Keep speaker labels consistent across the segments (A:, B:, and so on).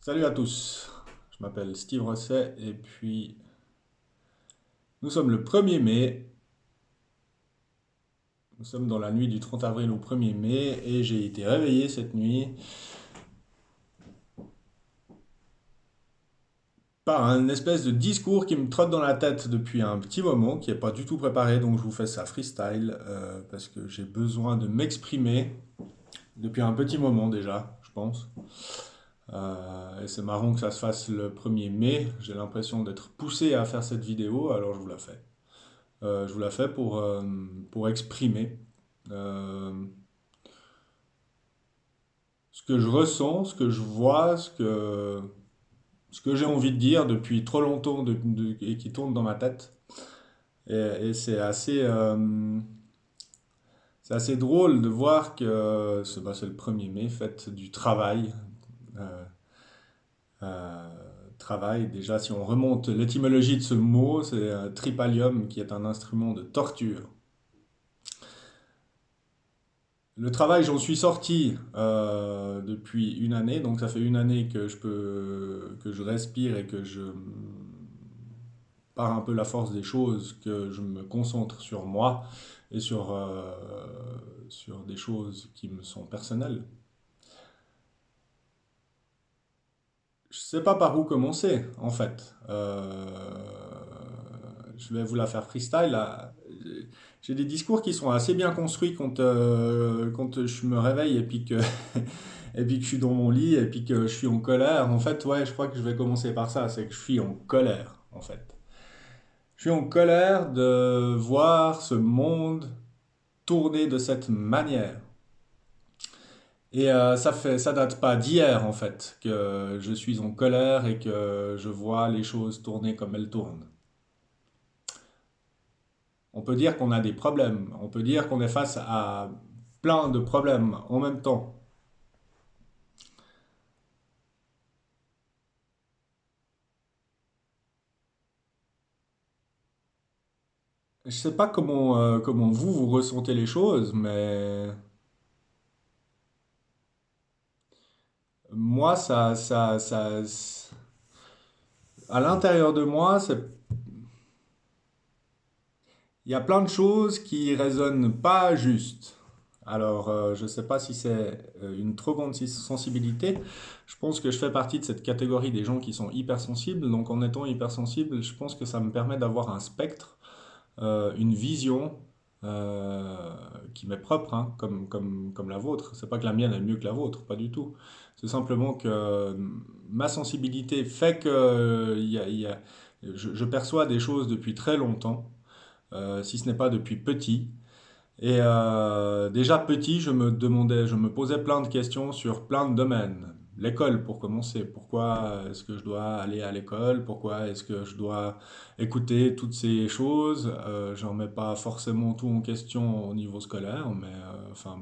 A: Salut à tous, je m'appelle Steve Rosset et puis nous sommes le 1er mai, nous sommes dans la nuit du 30 avril au 1er mai et j'ai été réveillé cette nuit par un espèce de discours qui me trotte dans la tête depuis un petit moment, qui n'est pas du tout préparé, donc je vous fais ça freestyle parce que j'ai besoin de m'exprimer depuis un petit moment déjà, je pense. Et c'est marrant que ça se fasse le 1er mai, j'ai l'impression d'être poussé à faire cette vidéo, alors je vous la fais. Je vous la fais pour exprimer euh, ce que je ressens, ce que je vois, ce que j'ai envie de dire depuis trop longtemps et qui tourne dans ma tête. Et c'est assez drôle de voir que c'est le 1er mai, fête du travail. Euh, euh, Travail, déjà, si on remonte l'étymologie de ce mot, c'est tripalium, qui est un instrument de torture. Le travail, j'en suis sorti depuis une année, donc ça fait une année que je respire et que par un peu la force des choses, que je me concentre sur moi et sur des choses qui me sont personnelles. Je sais pas par où commencer, en fait. Je vais vous la faire freestyle, là. J'ai des discours qui sont assez bien construits quand je me réveille et puis que, et puis que je suis dans mon lit et puis que je suis en colère. En fait, ouais, je crois que je vais commencer par ça, c'est que je suis en colère, en fait. Je suis en colère de voir ce monde tourner de cette manière. Et ça date pas d'hier en fait que je suis en colère et que je vois les choses tourner comme elles tournent. On peut dire qu'on a des problèmes, on peut dire qu'on est face à plein de problèmes en même temps. Je sais pas comment vous ressentez les choses, mais moi à l'intérieur de moi, il y a plein de choses qui résonnent pas juste. Alors, je ne sais pas si c'est une trop grande sensibilité. Je pense que je fais partie de cette catégorie des gens qui sont hypersensibles. Donc, en étant hypersensible, je pense que ça me permet d'avoir un spectre, une vision euh, qui m'est propre, hein, comme la vôtre. C'est pas que la mienne est mieux que la vôtre, pas du tout. C'est simplement que ma sensibilité fait que je perçois des choses depuis très longtemps, si ce n'est pas depuis petit. Et déjà petit, je me posais plein de questions sur plein de domaines. L'école pour commencer. Pourquoi est-ce que je dois aller à l'école? Pourquoi est-ce que je dois écouter toutes ces choses? J'en mets pas forcément tout en question au niveau scolaire, mais enfin,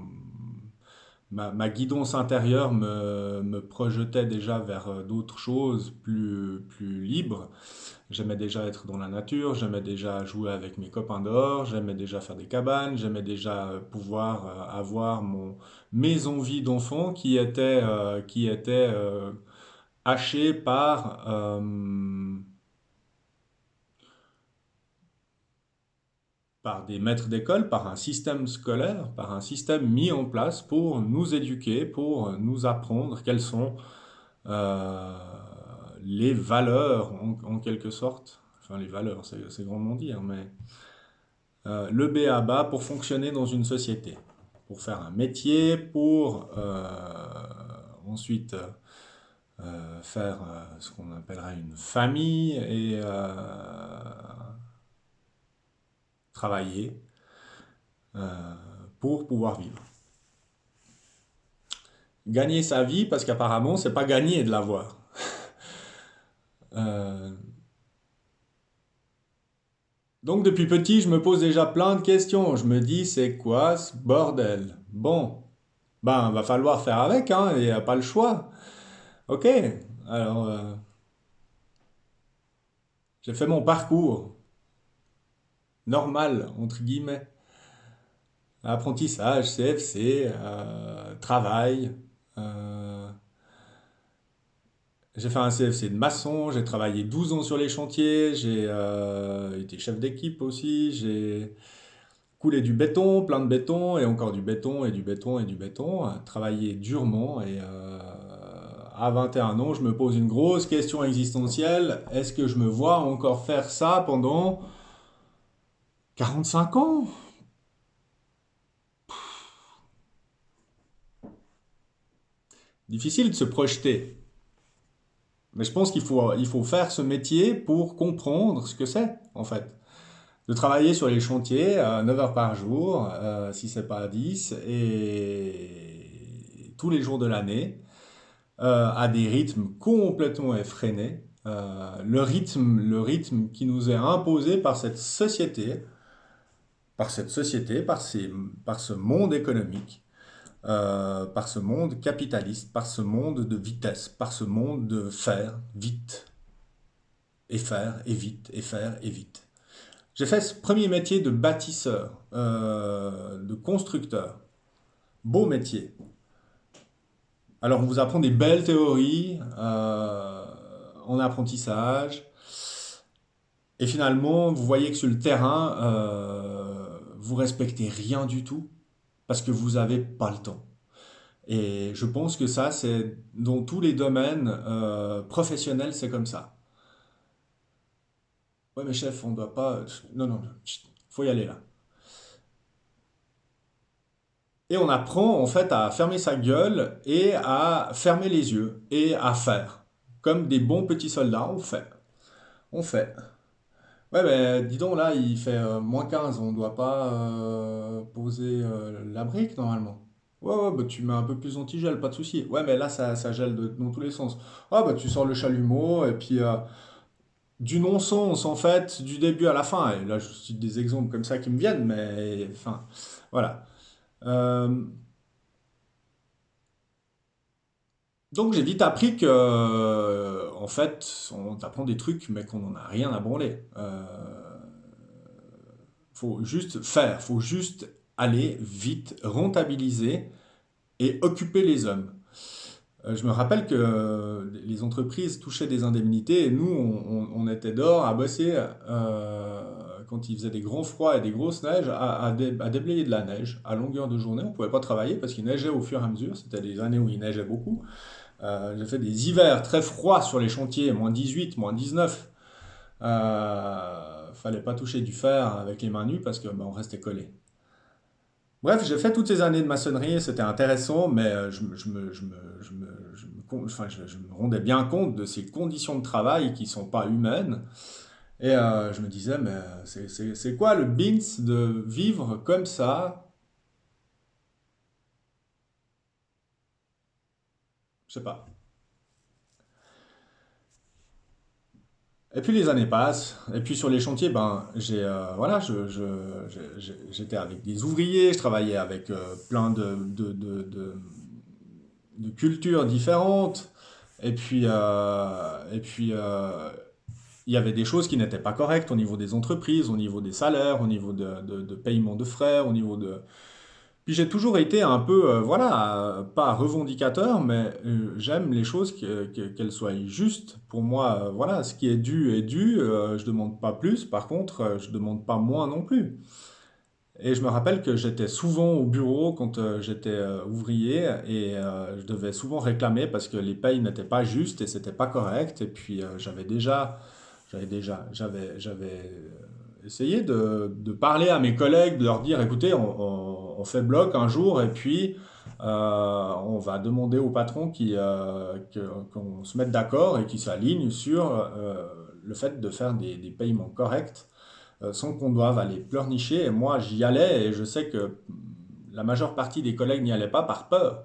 A: ma guidance intérieure me projetait déjà vers d'autres choses plus libres. J'aimais déjà être dans la nature, j'aimais déjà jouer avec mes copains dehors, j'aimais déjà faire des cabanes, j'aimais déjà pouvoir avoir mes envies d'enfant qui étaient hachées par des maîtres d'école, par un système scolaire, par un système mis en place pour nous éduquer, pour nous apprendre quelles sont euh, les valeurs en quelque sorte. Enfin, les valeurs, c'est grandement dire, mais le B à bas pour fonctionner dans une société, pour faire un métier, pour ensuite faire ce qu'on appellerait une famille et travailler euh, pour pouvoir vivre. Gagner sa vie, parce qu'apparemment, c'est pas gagner de l'avoir. Euh, donc depuis petit, je me pose déjà plein de questions. Je me dis, c'est quoi ce bordel? Bon, ben, va falloir faire avec, hein, il n'y a pas le choix. Ok, alors j'ai fait mon parcours normal, entre guillemets. Apprentissage, CFC, travail. euh, J'ai fait un CFC de maçon, j'ai travaillé 12 ans sur les chantiers, j'ai été chef d'équipe aussi, j'ai coulé du béton, plein de béton, et encore du béton, et du béton, et du béton, travaillé durement, et à 21 ans, je me pose une grosse question existentielle, est-ce que je me vois encore faire ça pendant 45 ans? Difficile de se projeter. Mais je pense qu'il faut faire ce métier pour comprendre ce que c'est, en fait. De travailler sur les chantiers 9 heures par jour, si c'est pas 10, et tous les jours de l'année, à des rythmes complètement effrénés. Le rythme qui nous est imposé par cette société, par ce monde économique, par ce monde capitaliste, par ce monde de vitesse, par ce monde de faire vite, et faire, et vite, et faire, et vite. J'ai fait ce premier métier de bâtisseur, de constructeur. Beau métier. Alors on vous apprend des belles théories en apprentissage, et finalement vous voyez que sur le terrain, vous respectez rien du tout parce que vous n'avez pas le temps. Et je pense que ça, c'est dans tous les domaines professionnels, c'est comme ça. Ouais, mais chef, on doit pas. Non, non, non, chut, faut y aller là. Et on apprend en fait à fermer sa gueule et à fermer les yeux et à faire. Comme des bons petits soldats, on fait. On fait. Ouais, mais dis donc, là, il fait -15, on doit pas poser la brique normalement. Ouais, ouais, bah tu mets un peu plus d'antigel, pas de souci. Ouais, mais là, ça gèle dans tous les sens. Ah, bah tu sors le chalumeau et puis du non-sens en fait, du début à la fin. Et là, je cite des exemples comme ça qui me viennent, mais enfin, voilà. Euh, donc j'ai vite appris que, en fait, on t'apprend des trucs, mais qu'on n'en a rien à branler. Faut juste faire, faut juste aller vite, rentabiliser et occuper les hommes. Je me rappelle que les entreprises touchaient des indemnités et nous, on était dehors à bosser quand il faisait des grands froids et des grosses neiges, à déblayer de la neige à longueur de journée. On ne pouvait pas travailler parce qu'il neigeait au fur et à mesure. C'était des années où il neigeait beaucoup. J'ai fait des hivers très froids sur les chantiers, -18, -19. Fallait pas toucher du fer avec les mains nues parce que ben, on restait collé. Bref, j'ai fait toutes ces années de maçonnerie, c'était intéressant, mais enfin, je me rendais bien compte de ces conditions de travail qui sont pas humaines. Et je me disais, mais c'est quoi le bins de vivre comme ça? Je sais pas. Et puis les années passent, et puis sur les chantiers, ben, voilà, j'étais avec des ouvriers, je travaillais avec plein de cultures différentes, et puis il y avait des choses qui n'étaient pas correctes au niveau des entreprises, au niveau des salaires, au niveau de paiement de frais, au niveau de... Puis j'ai toujours été un peu, voilà, pas revendicateur, mais j'aime les choses qu'elles soient justes. Pour moi, voilà, ce qui est dû, je demande pas plus, par contre, je demande pas moins non plus. Et je me rappelle que j'étais souvent au bureau quand j'étais ouvrier et je devais souvent réclamer parce que les payes n'étaient pas justes et c'était pas correct. Et puis j'avais essayé de parler à mes collègues, de leur dire, écoutez, on fait bloc un jour et puis on va demander au patron qu'on se mette d'accord et qu'il s'aligne sur le fait de faire des paiements corrects sans qu'on doive aller pleurnicher. Et moi, j'y allais et je sais que la majeure partie des collègues n'y allaient pas par peur.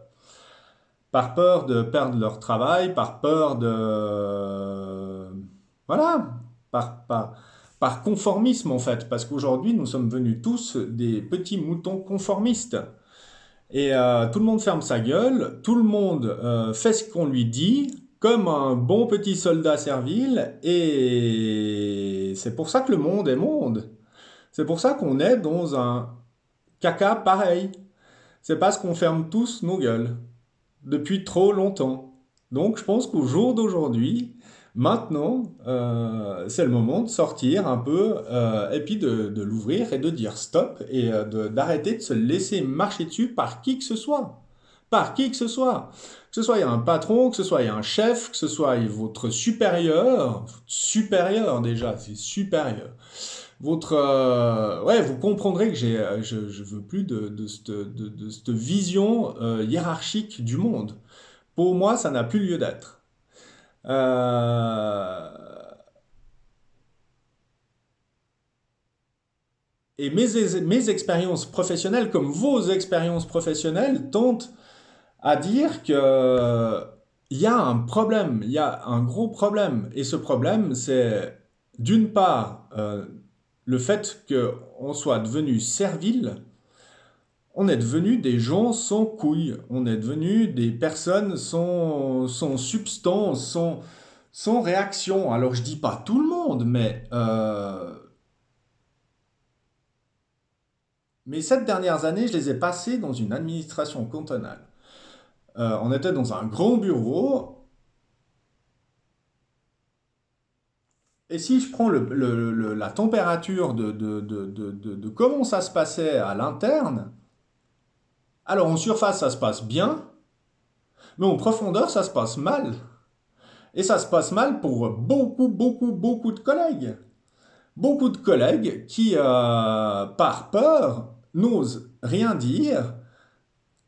A: Par peur de perdre leur travail, par peur de... Voilà, par conformisme en fait. Parce qu'aujourd'hui, nous sommes venus tous des petits moutons conformistes. Et tout le monde ferme sa gueule, tout le monde fait ce qu'on lui dit, comme un bon petit soldat servile, et c'est pour ça que le monde est monde. C'est pour ça qu'on est dans un caca pareil. C'est parce qu'on ferme tous nos gueules depuis trop longtemps. Donc, je pense qu'au jour d'aujourd'hui, maintenant, c'est le moment de sortir un peu et puis de l'ouvrir et de dire stop et d'arrêter de se laisser marcher dessus par qui que ce soit. Par qui que ce soit. Que ce soit un patron, que ce soit un chef, que ce soit votre supérieur déjà, c'est supérieur. Ouais, vous comprendrez que je veux plus de cette vision hiérarchique du monde. Pour moi, ça n'a plus lieu d'être. Euh, et mes expériences professionnelles, comme vos expériences professionnelles, tentent à dire que il y a un problème, il y a un gros problème. Et ce problème, c'est d'une part le fait qu'on soit devenu servile. On est devenu des gens sans couilles, on est devenu des personnes sans substance, sans réaction. Alors je dis pas tout le monde, mais 7 dernières années, je les ai passées dans une administration cantonale. On était dans un grand bureau, et si je prends la température de comment ça se passait à l'interne, alors en surface ça se passe bien, mais en profondeur ça se passe mal. Et ça se passe mal pour beaucoup, beaucoup, beaucoup de collègues. Beaucoup de collègues qui, par peur, n'osent rien dire,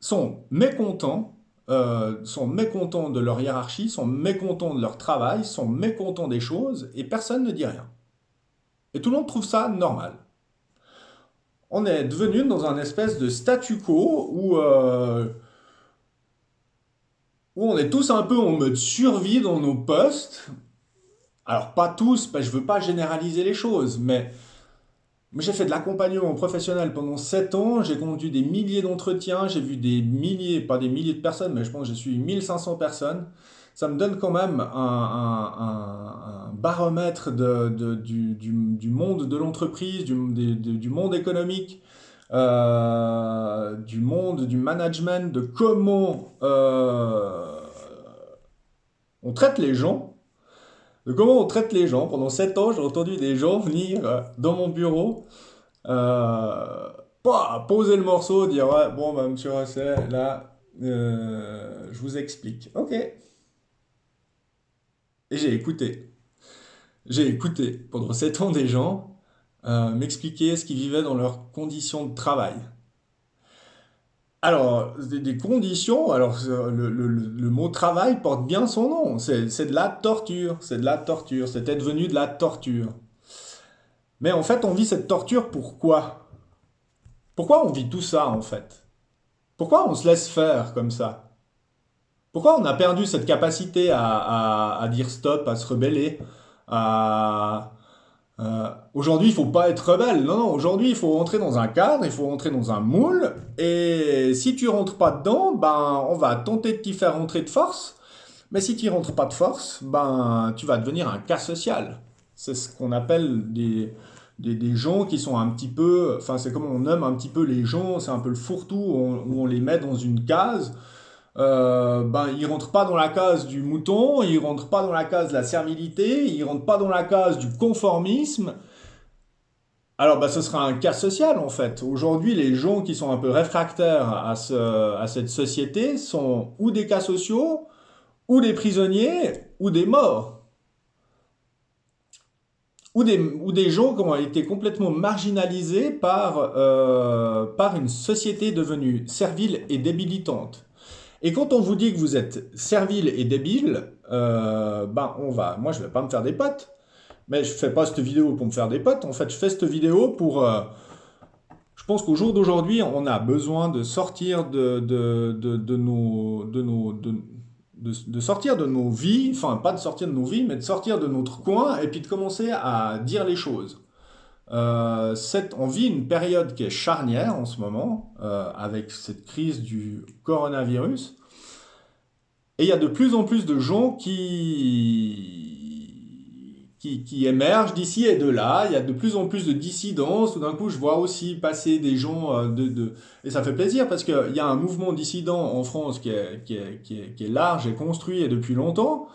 A: sont mécontents de leur hiérarchie, sont mécontents de leur travail, sont mécontents des choses, et personne ne dit rien. Et tout le monde trouve ça normal. On est devenu dans un espèce de statu quo où on est tous un peu en mode survie dans nos postes. Alors pas tous, je veux pas généraliser les choses, mais j'ai fait de l'accompagnement professionnel pendant 7 ans, j'ai conduit des milliers d'entretiens, j'ai vu des milliers, pas des milliers de personnes, mais je pense que j'ai suivi 1500 personnes. Ça me donne quand même un baromètre du monde de l'entreprise, du monde économique, du monde du management, de comment on traite les gens. De comment on traite les gens. Pendant 7 ans, j'ai entendu des gens venir dans mon bureau, euh, poser le morceau, dire ouais, bon, bah, monsieur Rosset, là, je vous explique. Ok. Et j'ai écouté. J'ai écouté pendant 7 ans des gens m'expliquer ce qu'ils vivaient dans leurs conditions de travail. Alors, des conditions, alors le mot travail porte bien son nom. C'est de la torture. C'est de la torture. C'était devenu de la torture. Mais en fait, on vit cette torture pourquoi? Pourquoi on vit tout ça en fait? Pourquoi on se laisse faire comme ça? Pourquoi on a perdu cette capacité à dire stop, à se rebeller, à... aujourd'hui, il faut pas être rebelle. Non, non, aujourd'hui, il faut rentrer dans un cadre, il faut rentrer dans un moule. Et si tu rentres pas dedans, ben, on va tenter de t'y faire rentrer de force. Mais si tu rentres pas de force, ben, tu vas devenir un cas social. C'est ce qu'on appelle des gens qui sont un petit peu, enfin c'est comme on nomme un petit peu les gens, c'est un peu le fourre-tout où on les met dans une case. Ben ils rentrent pas dans la case du mouton, ils rentrent pas dans la case de la servilité, ils rentrent pas dans la case du conformisme. Alors ben ce sera un cas social en fait. Aujourd'hui les gens qui sont un peu réfractaires à cette société sont ou des cas sociaux, ou des prisonniers, ou des morts. Ou des gens qui ont été complètement marginalisés par une société devenue servile et débilitante. Et quand on vous dit que vous êtes servile et débile, moi je vais pas me faire des potes, mais je fais pas cette vidéo pour me faire des potes. En fait, je fais cette vidéo je pense qu'au jour d'aujourd'hui, on a besoin de sortir de sortir de nos vies, enfin pas de sortir de nos vies, mais de sortir de notre coin et puis de commencer à dire les choses. On vit une période qui est charnière en ce moment, avec cette crise du coronavirus, et il y a de plus en plus de gens qui émergent d'ici et de là. Il y a de plus en plus de dissidence. Tout d'un coup, je vois aussi passer des gens et ça fait plaisir parce qu'il y a un mouvement dissident en France qui est large et construit et depuis longtemps.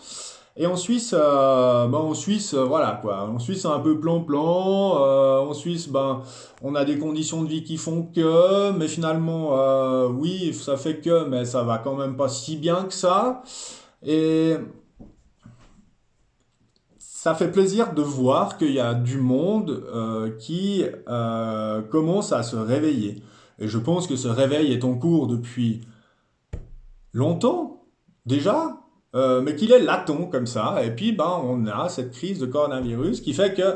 A: Et en Suisse, voilà quoi. En Suisse, c'est un peu plan-plan. En Suisse, ben, on a des conditions de vie qui font que, mais finalement, oui, ça fait que, mais ça va quand même pas si bien que ça. Et ça fait plaisir de voir qu'il y a du monde qui commence à se réveiller. Et je pense que ce réveil est en cours depuis longtemps, déjà, mais qu'il est latent comme ça. Et puis, ben, on a cette crise de coronavirus qui fait que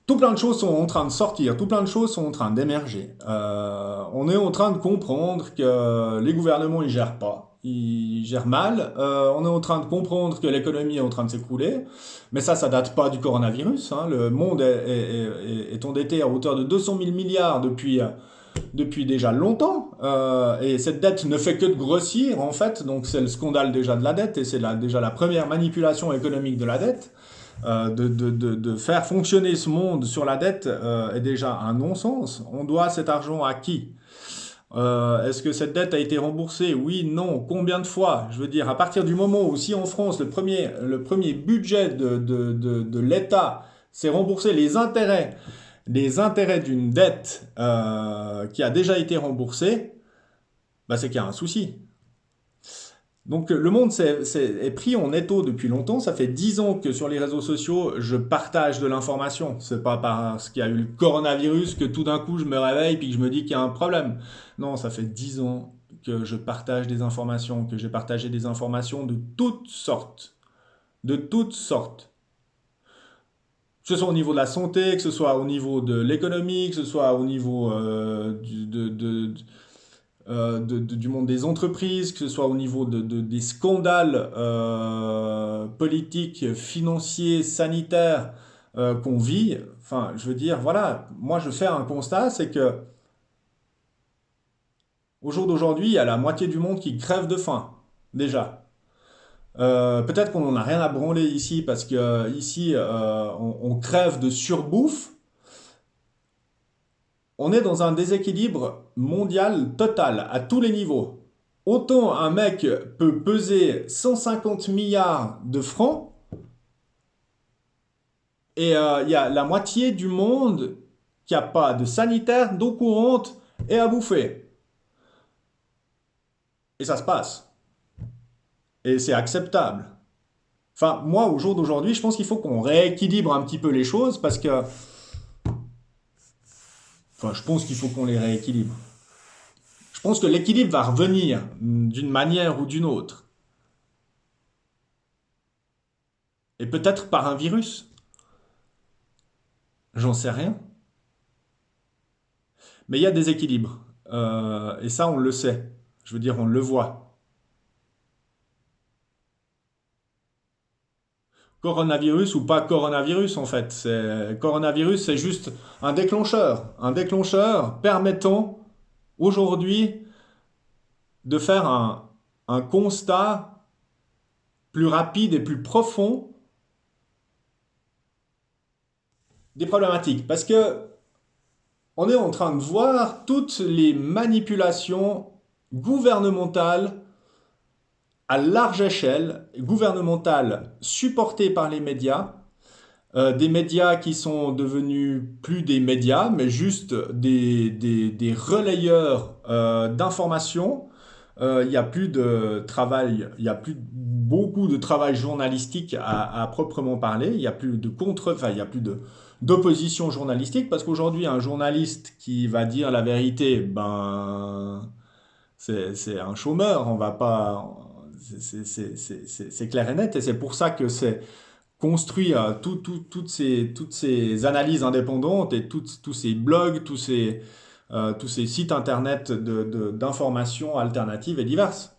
A: tout plein de choses sont en train de sortir, tout plein de choses sont en train d'émerger. On est en train de comprendre que les gouvernements, ils gèrent pas. Ils gèrent mal. On est en train de comprendre que l'économie est en train de s'écrouler. Mais ça date pas du coronavirus, hein. Le monde est endetté à hauteur de 200 000 milliards depuis déjà longtemps. Et cette dette ne fait que de grossir, en fait. Donc c'est le scandale déjà de la dette. Et c'est déjà la première manipulation économique de la dette. De faire fonctionner ce monde sur la dette est déjà un non-sens. On doit cet argent à qui? Est-ce que cette dette a été remboursée? Oui, non. Combien de fois? Je veux dire, à partir du moment où, si en France, le premier budget de l'État, c'est rembourser les intérêts d'une dette qui a déjà été remboursée, bah, c'est qu'il y a un souci. Donc le monde est pris en étau depuis longtemps. Ça fait 10 ans que sur les réseaux sociaux, je partage de l'information. C'est pas parce qu'il y a eu le coronavirus que tout d'un coup je me réveille puis que je me dis qu'il y a un problème. Non, ça fait 10 ans que je partage des informations, que j'ai partagé des informations de toutes sortes. De toutes sortes. Que ce soit au niveau de la santé, que ce soit au niveau de l'économie, que ce soit au niveau du monde des entreprises, que ce soit au niveau des scandales politiques, financiers, sanitaires qu'on vit. Enfin, je veux dire, voilà, moi je fais un constat, c'est que au jour d'aujourd'hui, il y a la moitié du monde qui crève de faim, déjà. Peut-être qu'on n'en a rien à branler ici parce que ici on crève de surbouffe. On est dans un déséquilibre mondial total à tous les niveaux. Autant un mec peut peser 150 milliards de francs et il y a la moitié du monde qui n'a pas de sanitaire, d'eau courante et à bouffer. Et ça se passe. Et c'est acceptable. Enfin, moi, au jour d'aujourd'hui, je pense qu'il faut qu'on rééquilibre un petit peu les choses parce que... Enfin, je pense qu'il faut qu'on les rééquilibre. Je pense que l'équilibre va revenir d'une manière ou d'une autre. Et peut-être par un virus. J'en sais rien. Mais il y a des équilibres. Et ça, on le sait. Je veux dire, on le voit. Coronavirus ou pas coronavirus, en fait. Coronavirus, c'est juste un déclencheur. Un déclencheur permettant aujourd'hui de faire un constat plus rapide et plus profond des problématiques. Parce que on est en train de voir toutes les manipulations gouvernementales à large échelle, gouvernementales supportées par les médias, des médias qui sont devenus plus des médias, mais juste des relayeurs d'informations. Il n'y a plus de travail, il y a plus beaucoup de travail journalistique à proprement parler. Il n'y a plus de enfin, il y a plus d'opposition journalistique parce qu'aujourd'hui, un journaliste qui va dire la vérité, ben, c'est un chômeur. On va pas, c'est clair et net, et c'est pour ça que c'est construit toutes ces analyses indépendantes et tous ces blogs, tous ces sites internet d'informations alternatives et diverses.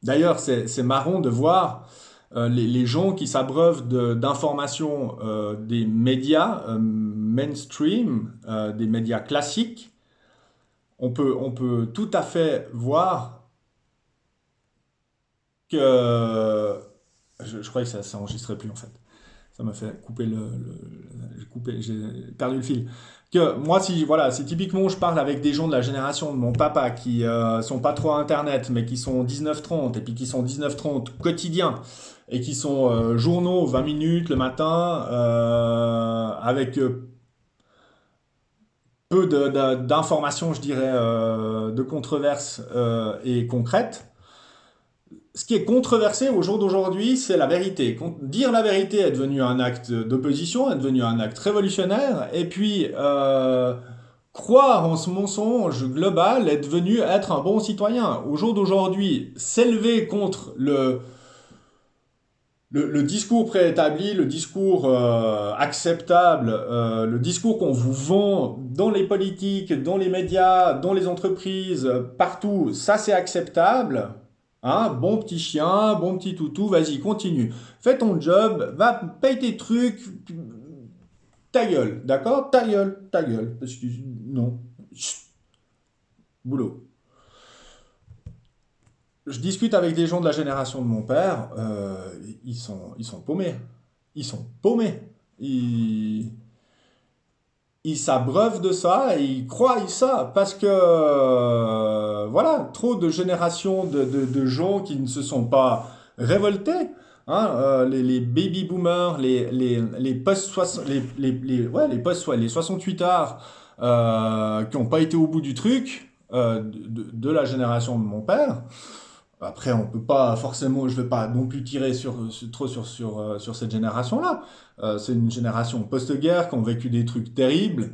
A: D'ailleurs, c'est marrant de voir les gens qui s'abreuvent d'informations des médias mainstream, des médias classiques. On peut tout à fait voir que Je croyais que ça s'enregistrait plus en fait. Ça m'a fait couper j'ai perdu le fil. Que moi, si voilà, si typiquement je parle avec des gens de la génération de mon papa qui sont pas trop à Internet, mais qui sont 19-30 et puis qui sont 19-30 quotidiens et qui sont journaux 20 minutes le matin avec peu d'informations, je dirais, de controverses et concrètes. Ce qui est controversé au jour d'aujourd'hui, c'est la vérité. Dire la vérité est devenu un acte d'opposition, est devenu un acte révolutionnaire, et puis croire en ce mensonge global est devenu être un bon citoyen. Au jour d'aujourd'hui, s'élever contre le discours préétabli, le discours acceptable, le discours qu'on vous vend dans les politiques, dans les médias, dans les entreprises, partout, ça c'est acceptable. Hein, bon petit chien, bon petit toutou, vas-y, continue. Fais ton job, va, paye tes trucs, ta gueule, d'accord? Ta gueule. Parce que, non. Chut, boulot. Je discute avec des gens de la génération de mon père, ils sont paumés. Ils sont paumés. Ils, ils s'abreuvent de ça et ils croient ça parce que voilà, trop de générations de gens qui ne se sont pas révoltés. Hein, les baby boomers, les post ouais, les 68 ards qui n'ont pas été au bout du truc de la génération de mon père. Après, on peut pas forcément, je vais pas non plus tirer trop sur cette génération-là. C'est une génération post-guerre qui ont vécu des trucs terribles.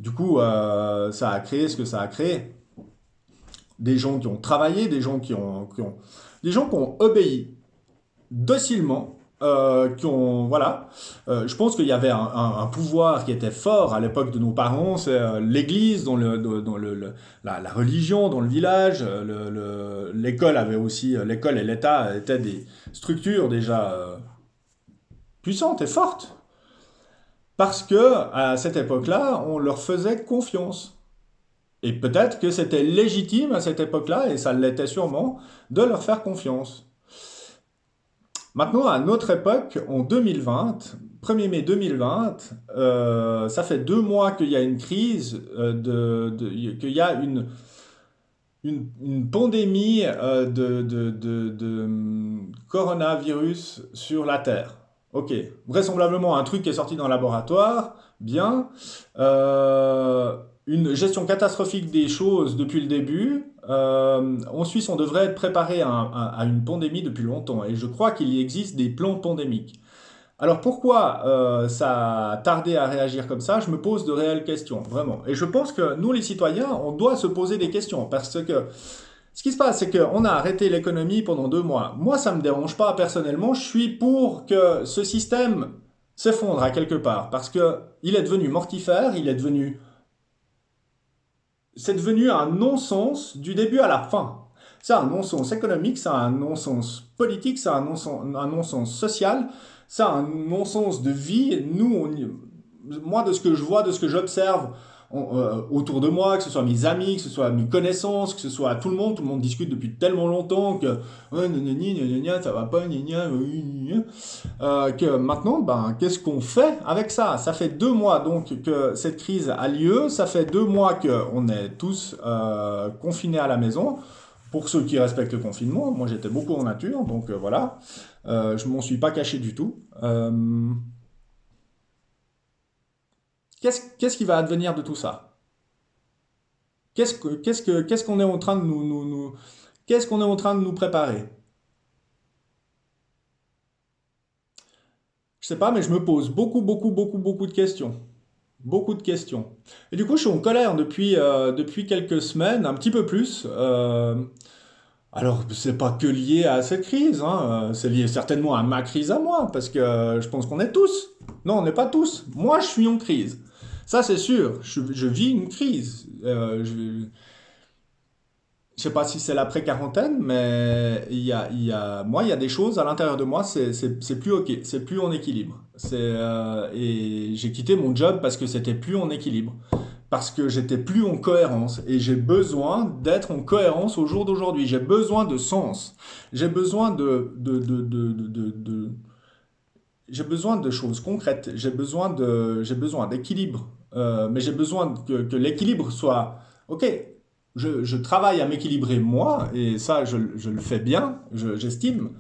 A: Du coup, ça a créé ce que ça a créé. Des gens qui ont travaillé, des gens qui ont obéi docilement, qui ont, voilà. Je pense qu'il y avait un pouvoir qui était fort à l'époque de nos parents, c'est l'Église, la religion dans le village, l'école avait aussi, l'école et l'État étaient des structures déjà puissantes et fortes, parce que à cette époque-là, on leur faisait confiance. Et peut-être que c'était légitime à cette époque-là, et ça l'était sûrement, de leur faire confiance. Maintenant, à notre époque, en 2020, 1er mai 2020, ça fait 2 mois qu'il y a une crise, qu'il y a une pandémie de coronavirus sur la Terre. Ok, vraisemblablement un truc qui est sorti dans le laboratoire, bien. Une gestion catastrophique des choses depuis le début. En Suisse, on devrait être préparé à une pandémie depuis longtemps, et je crois qu'il existe des plans pandémiques. Alors pourquoi ça a tardé à réagir comme ça? Je me pose de réelles questions, vraiment. Et je pense que nous, les citoyens, on doit se poser des questions, parce que ce qui se passe, c'est qu'on a arrêté l'économie pendant 2 mois. Moi, ça me dérange pas personnellement. Je suis pour que ce système s'effondre à quelque part, parce que il est devenu mortifère, c'est devenu un non-sens du début à la fin. C'est un non-sens économique, c'est un non-sens politique, c'est un non-sens social, c'est un non-sens de vie. Moi, de ce que je vois, de ce que j'observe autour de moi, que ce soit mes amis, que ce soit mes connaissances, que ce soit tout le monde discute depuis tellement longtemps que ça va pas, que maintenant, ben, qu'est-ce qu'on fait avec ça? Ça fait 2 mois donc que cette crise a lieu, ça fait 2 mois qu'on est tous confinés à la maison. Pour ceux qui respectent le confinement, moi j'étais beaucoup en nature, donc voilà, je m'en suis pas caché du tout. Qu'est-ce qui va advenir de tout ça? Qu'est-ce qu'on est en train de qu'est-ce qu'on est en train de nous préparer? Je sais pas, mais je me pose beaucoup de questions. Beaucoup de questions. Et du coup, je suis en colère depuis quelques semaines, un petit peu plus. Alors, c'est pas que lié à cette crise, hein, c'est lié certainement à ma crise à moi, parce que je pense qu'on est tous. Non, on n'est pas tous. Moi, je suis en crise. Ça, c'est sûr. Je vis une crise. Je sais pas si c'est l'après-quarantaine, mais moi, il y a des choses à l'intérieur de moi, c'est plus ok, c'est plus en équilibre. Et j'ai quitté mon job parce que c'était plus en équilibre. parce que j'étais plus en cohérence et j'ai besoin d'être en cohérence au jour d'aujourd'hui. J'ai besoin de sens. J'ai besoin j'ai besoin de choses concrètes. J'ai besoin d'équilibre. Mais j'ai besoin que l'équilibre soit, ok, je travaille à m'équilibrer moi et ça, je le fais bien, j'estime.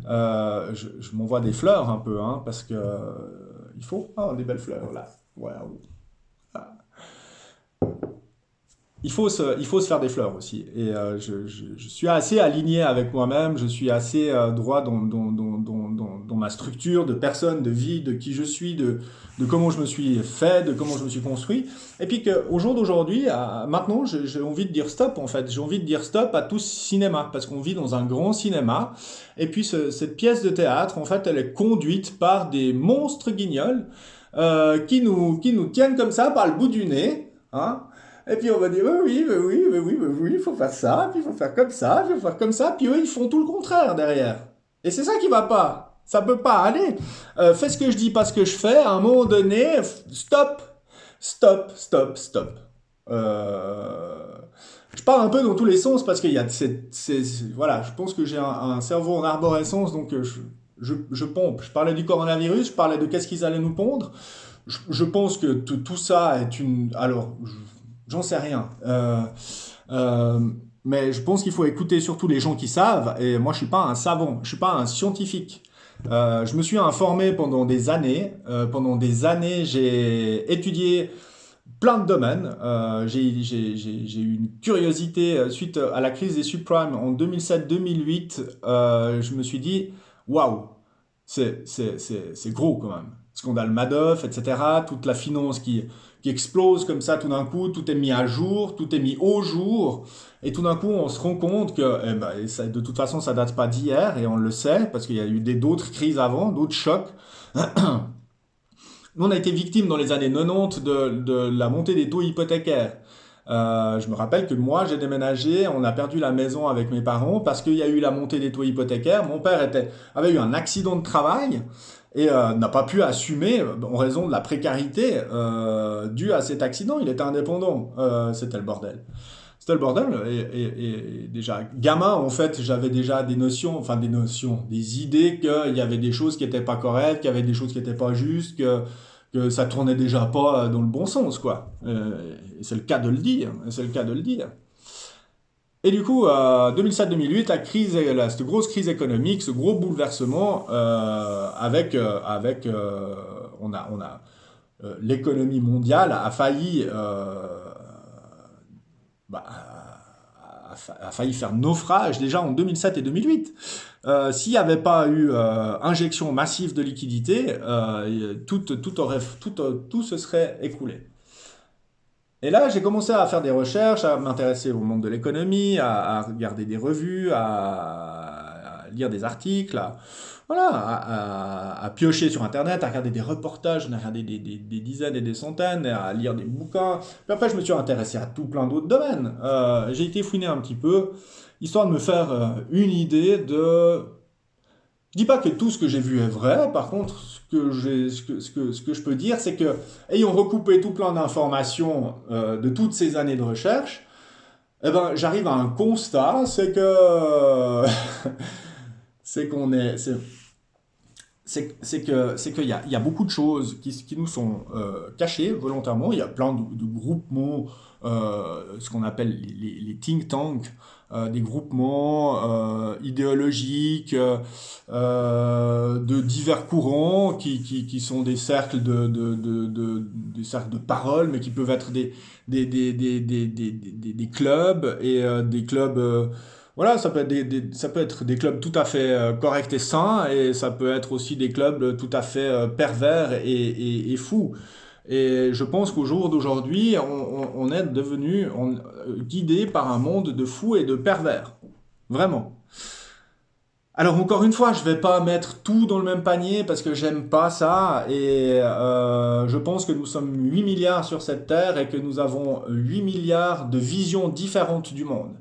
A: Je m'envoie des fleurs un peu, hein, parce que il faut. Ah, des belles fleurs là. Waouh. Il faut se faire des fleurs aussi. Et je suis assez aligné avec moi-même, je suis assez droit dans ma structure de personne, de vie, de qui je suis, de comment je me suis fait, de comment je me suis construit. Et puis qu'au jour d'aujourd'hui, maintenant, j'ai envie de dire stop en fait. J'ai envie de dire stop à tout ce cinéma, parce qu'on vit dans un grand cinéma. Et puis cette pièce de théâtre, en fait, elle est conduite par des monstres guignols qui nous tiennent comme ça par le bout du nez. Hein, et puis on va dire, oui, oui, oui, oui, oui, oui, oui, il faut faire ça, puis il faut faire comme ça, puis il faut faire comme ça, puis eux, ils font tout le contraire derrière. Et c'est ça qui va pas. Ça peut pas aller. Fais ce que je dis, pas ce que je fais. À un moment donné, stop, stop, stop, stop. Euh, je pars un peu dans tous les sens parce qu'il y a voilà, je pense que j'ai un cerveau en arborescence, donc je pompe. Je parlais du coronavirus, je parlais de qu'est-ce qu'ils allaient nous pondre. Je pense que tout ça est une... Alors, j'en sais rien. Euh, mais je pense qu'il faut écouter surtout les gens qui savent. Et moi, je suis pas un savant, je suis pas un scientifique. Je me suis informé pendant des années. Pendant des années, j'ai étudié plein de domaines. J'ai eu une curiosité suite à la crise des subprimes en 2007-2008. Je me suis dit, waouh, c'est gros quand même. Scandale Madoff, etc. Toute la finance qui explose comme ça tout d'un coup, tout est mis à jour, tout est mis au jour, et tout d'un coup on se rend compte que de toute façon ça date pas d'hier, et on le sait, parce qu'il y a eu d'autres crises avant, d'autres chocs. Nous on a été victimes dans les années 90 de la montée des taux hypothécaires. Je me rappelle que moi j'ai déménagé, on a perdu la maison avec mes parents parce qu'il y a eu la montée des taux hypothécaires. Mon père avait eu un accident de travail et n'a pas pu assumer en raison de la précarité due à cet accident. Il était indépendant. C'était le bordel. C'était le bordel. Et déjà, gamin, en fait, j'avais déjà des notions, enfin des notions, des idées qu'il y avait des choses qui n'étaient pas correctes, qu'il y avait des choses qui n'étaient pas justes, que ça tournait déjà pas dans le bon sens, quoi. Et c'est le cas de le dire. C'est le cas de le dire. Et du coup, 2007-2008, cette grosse crise économique, ce gros bouleversement, on a l'économie mondiale a failli, bah, a failli faire naufrage déjà en 2007 et 2008. S'il n'y avait pas eu injection massive de liquidités, tout se serait écoulé. Et là, j'ai commencé à faire des recherches, à m'intéresser au monde de l'économie, à regarder des revues, à lire des articles, voilà, à piocher sur Internet, à regarder des reportages, à regarder des dizaines et des centaines, à lire des bouquins. Puis après, je me suis intéressé à tout plein d'autres domaines. J'ai été fouiner un petit peu, histoire de me faire une idée de... Je dis pas que tout ce que j'ai vu est vrai, par contre, ce que je peux dire, c'est que, ayant recoupé tout plein d'informations de toutes ces années de recherche, eh ben, j'arrive à un constat, c'est que, c'est qu'on est, c'est qu'il y a beaucoup de choses qui nous sont cachées volontairement. Il y a plein de groupements, ce qu'on appelle les think tanks, des groupements idéologiques de divers courants qui sont des cercles des cercles de parole, mais qui peuvent être des clubs et des clubs. Voilà, ça peut être des clubs tout à fait corrects et sains, et ça peut être aussi des clubs tout à fait pervers et fous. Et je pense qu'au jour d'aujourd'hui, on est devenu guidé par un monde de fous et de pervers. Vraiment. Alors encore une fois, je vais pas mettre tout dans le même panier parce que j'aime pas ça, et je pense que nous sommes 8 milliards sur cette terre et que nous avons 8 milliards de visions différentes du monde.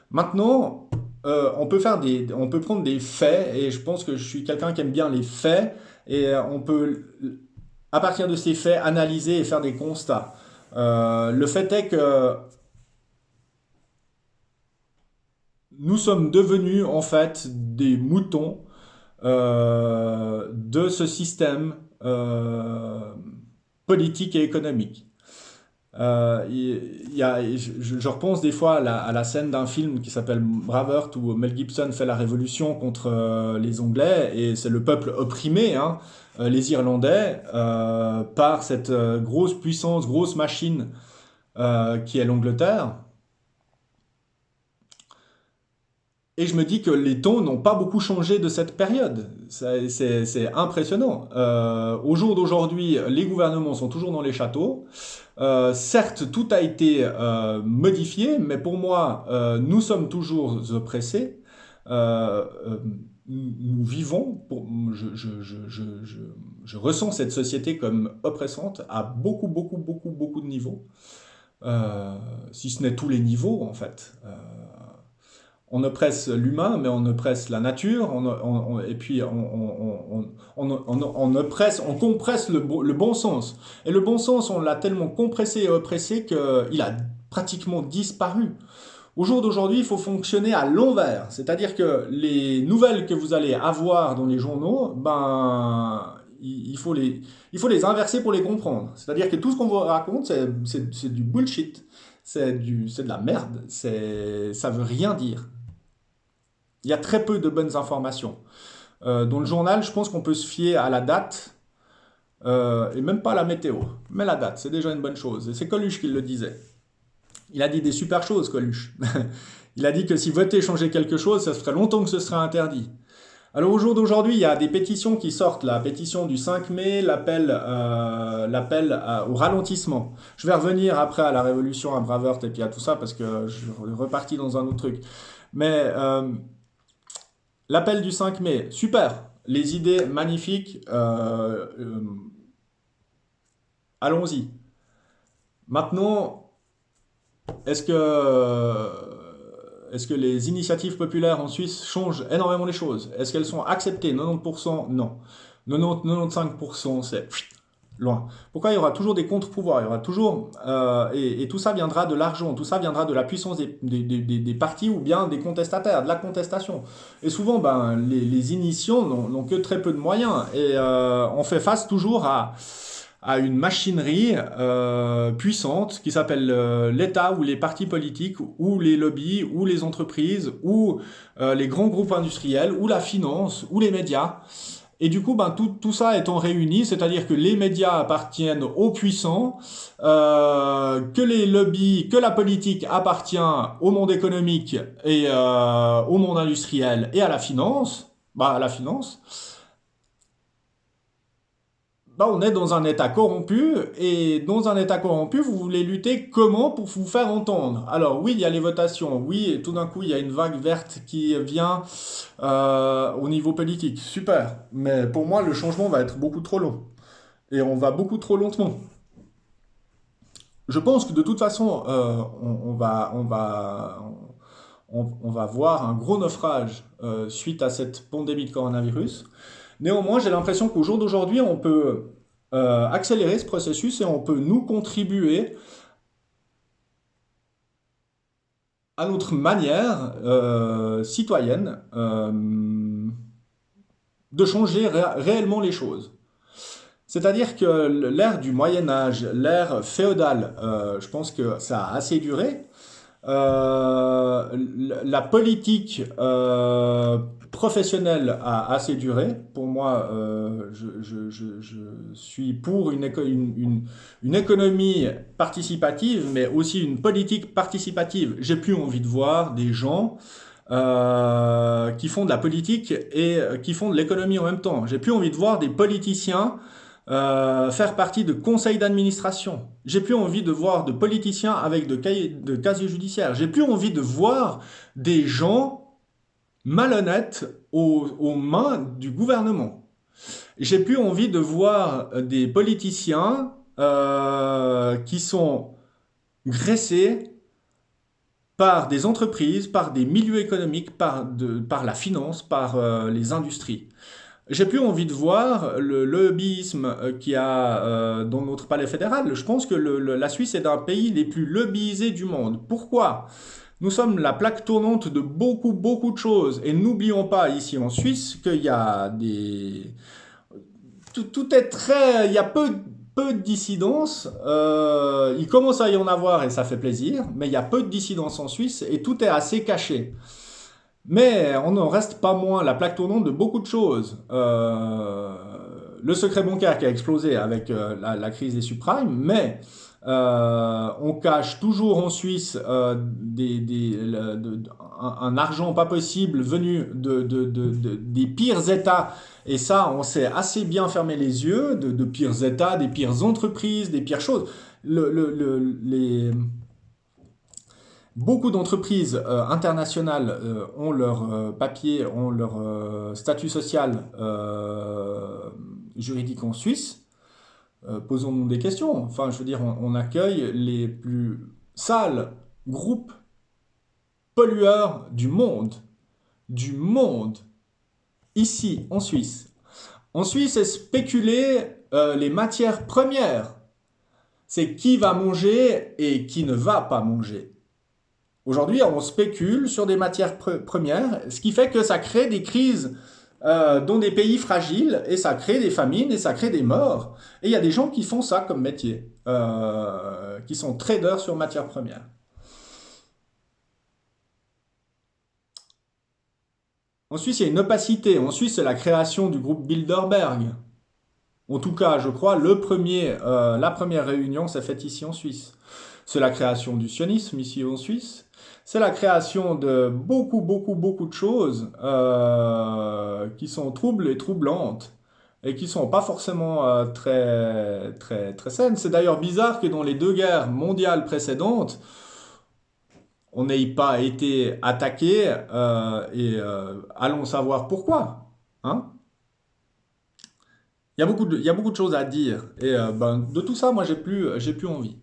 A: Maintenant, on peut prendre des faits, et je pense que je suis quelqu'un qui aime bien les faits, et on peut, à partir de ces faits, analyser et faire des constats. Le fait est que nous sommes devenus en fait des moutons de ce système politique et économique. Je repense des fois à la scène d'un film qui s'appelle Braveheart où Mel Gibson fait la révolution contre les Anglais et c'est le peuple opprimé, hein, les Irlandais, par cette grosse puissance, grosse machine qui est l'Angleterre. Et je me dis que les tons n'ont pas beaucoup changé de cette période. C'est impressionnant. Au jour d'aujourd'hui, les gouvernements sont toujours dans les châteaux. Certes, tout a été modifié, mais pour moi, nous sommes toujours oppressés. Nous vivons, je ressens cette société comme oppressante à beaucoup de niveaux. Si ce n'est tous les niveaux, en fait. On oppresse l'humain, mais on oppresse la nature, et puis on oppresse, on compresse le bon sens. Et le bon sens, on l'a tellement compressé et oppressé qu'il a pratiquement disparu. Au jour d'aujourd'hui, il faut fonctionner à l'envers. C'est-à-dire que les nouvelles que vous allez avoir dans les journaux, ben, il faut les inverser pour les comprendre. C'est-à-dire que tout ce qu'on vous raconte, c'est du bullshit. C'est de la merde. Ça veut rien dire. Il y a très peu de bonnes informations. Dans le journal, je pense qu'on peut se fier à la date et même pas à la météo. Mais la date, c'est déjà une bonne chose. Et c'est Coluche qui le disait. Il a dit des super choses, Coluche. Il a dit que si voter changeait quelque chose, ça ferait longtemps que ce serait interdit. Alors au jour d'aujourd'hui, il y a des pétitions qui sortent. La pétition du 5 mai, l'appel au ralentissement. Je vais revenir après à la révolution, à Braveheart et puis à tout ça parce que je suis reparti dans un autre truc. Mais l'appel du 5 mai, super. Les idées magnifiques. Allons-y. Maintenant, est-ce que les initiatives populaires en Suisse changent énormément les choses? Est-ce qu'elles sont acceptées? 90%, non. 90-95%, c'est loin. Pourquoi il y aura toujours des contre-pouvoirs? Il y aura toujours, et tout ça viendra de l'argent, tout ça viendra de la puissance des partis ou bien des contestataires, de la contestation. Et souvent, ben, les initiants n'ont que très peu de moyens. Et on fait face toujours à une machinerie puissante qui s'appelle l'État ou les partis politiques ou les lobbies ou les entreprises ou les grands groupes industriels ou la finance ou les médias. Et du coup, ben, tout ça étant réuni, c'est-à-dire que les médias appartiennent aux puissants, que les lobbies, que la politique appartient au monde économique et au monde industriel et à la finance, bah, on est dans un État corrompu, et dans un État corrompu, vous voulez lutter comment pour vous faire entendre? Alors oui, il y a les votations, oui, et tout d'un coup, il y a une vague verte qui vient au niveau politique, super. Mais pour moi, le changement va être beaucoup trop long, et on va beaucoup trop lentement. Je pense que de toute façon, on va voir un gros naufrage suite à cette pandémie de coronavirus. Néanmoins, j'ai l'impression qu'au jour d'aujourd'hui, on peut accélérer ce processus et on peut nous contribuer à notre manière citoyenne de changer réellement les choses. C'est-à-dire que l'ère du Moyen Âge, l'ère féodale, je pense que ça a assez duré. La politique professionnelle a assez duré. Pour moi, je suis pour une économie participative, mais aussi une politique participative. J'ai plus envie de voir des gens qui font de la politique et qui font de l'économie en même temps. J'ai plus envie de voir des politiciens faire partie de conseils d'administration. J'ai plus envie de voir de politiciens avec de casiers judiciaires. J'ai plus envie de voir des gens malhonnêtes aux mains du gouvernement. J'ai plus envie de voir des politiciens qui sont graissés par des entreprises, par des milieux économiques, par la finance, par les industries. J'ai plus envie de voir le lobbyisme qu'il y a dans notre palais fédéral. Je pense que la Suisse est un pays les plus lobbyisés du monde. Pourquoi? Nous sommes la plaque tournante de beaucoup, beaucoup de choses. Et n'oublions pas ici en Suisse qu'il y a des... tout est très... Il y a peu de dissidence. Il commence à y en avoir et ça fait plaisir. Mais il y a peu de dissidence en Suisse et tout est assez caché. Mais on n'en reste pas moins la plaque tournante de beaucoup de choses. Le secret bancaire qui a explosé avec la crise des subprimes, mais on cache toujours en Suisse un argent pas possible venu des pires États. Et ça, on sait assez bien fermer les yeux de pires États, des pires entreprises, des pires choses. Beaucoup d'entreprises internationales ont leur papier, ont leur statut social juridique en Suisse. Posons-nous des questions. Enfin, je veux dire, on accueille les plus sales groupes pollueurs du monde. Du monde. Ici, en Suisse. En Suisse, c'est spéculer les matières premières. C'est qui va manger et qui ne va pas manger. Aujourd'hui, on spécule sur des matières premières, ce qui fait que ça crée des crises dans des pays fragiles, et ça crée des famines, et ça crée des morts. Et il y a des gens qui font ça comme métier, qui sont traders sur matières premières. En Suisse, il y a une opacité. En Suisse, c'est la création du groupe Bilderberg. En tout cas, je crois, la première réunion s'est faite ici en Suisse. C'est la création du sionisme ici en Suisse. C'est la création de beaucoup, beaucoup, beaucoup de choses qui sont troubles et troublantes et qui sont pas forcément très, très, très saines. C'est d'ailleurs bizarre que dans les deux guerres mondiales précédentes, on n'ait pas été attaqué et allons savoir pourquoi. Hein? Il y a beaucoup de choses à dire et de tout ça, moi, j'ai plus envie.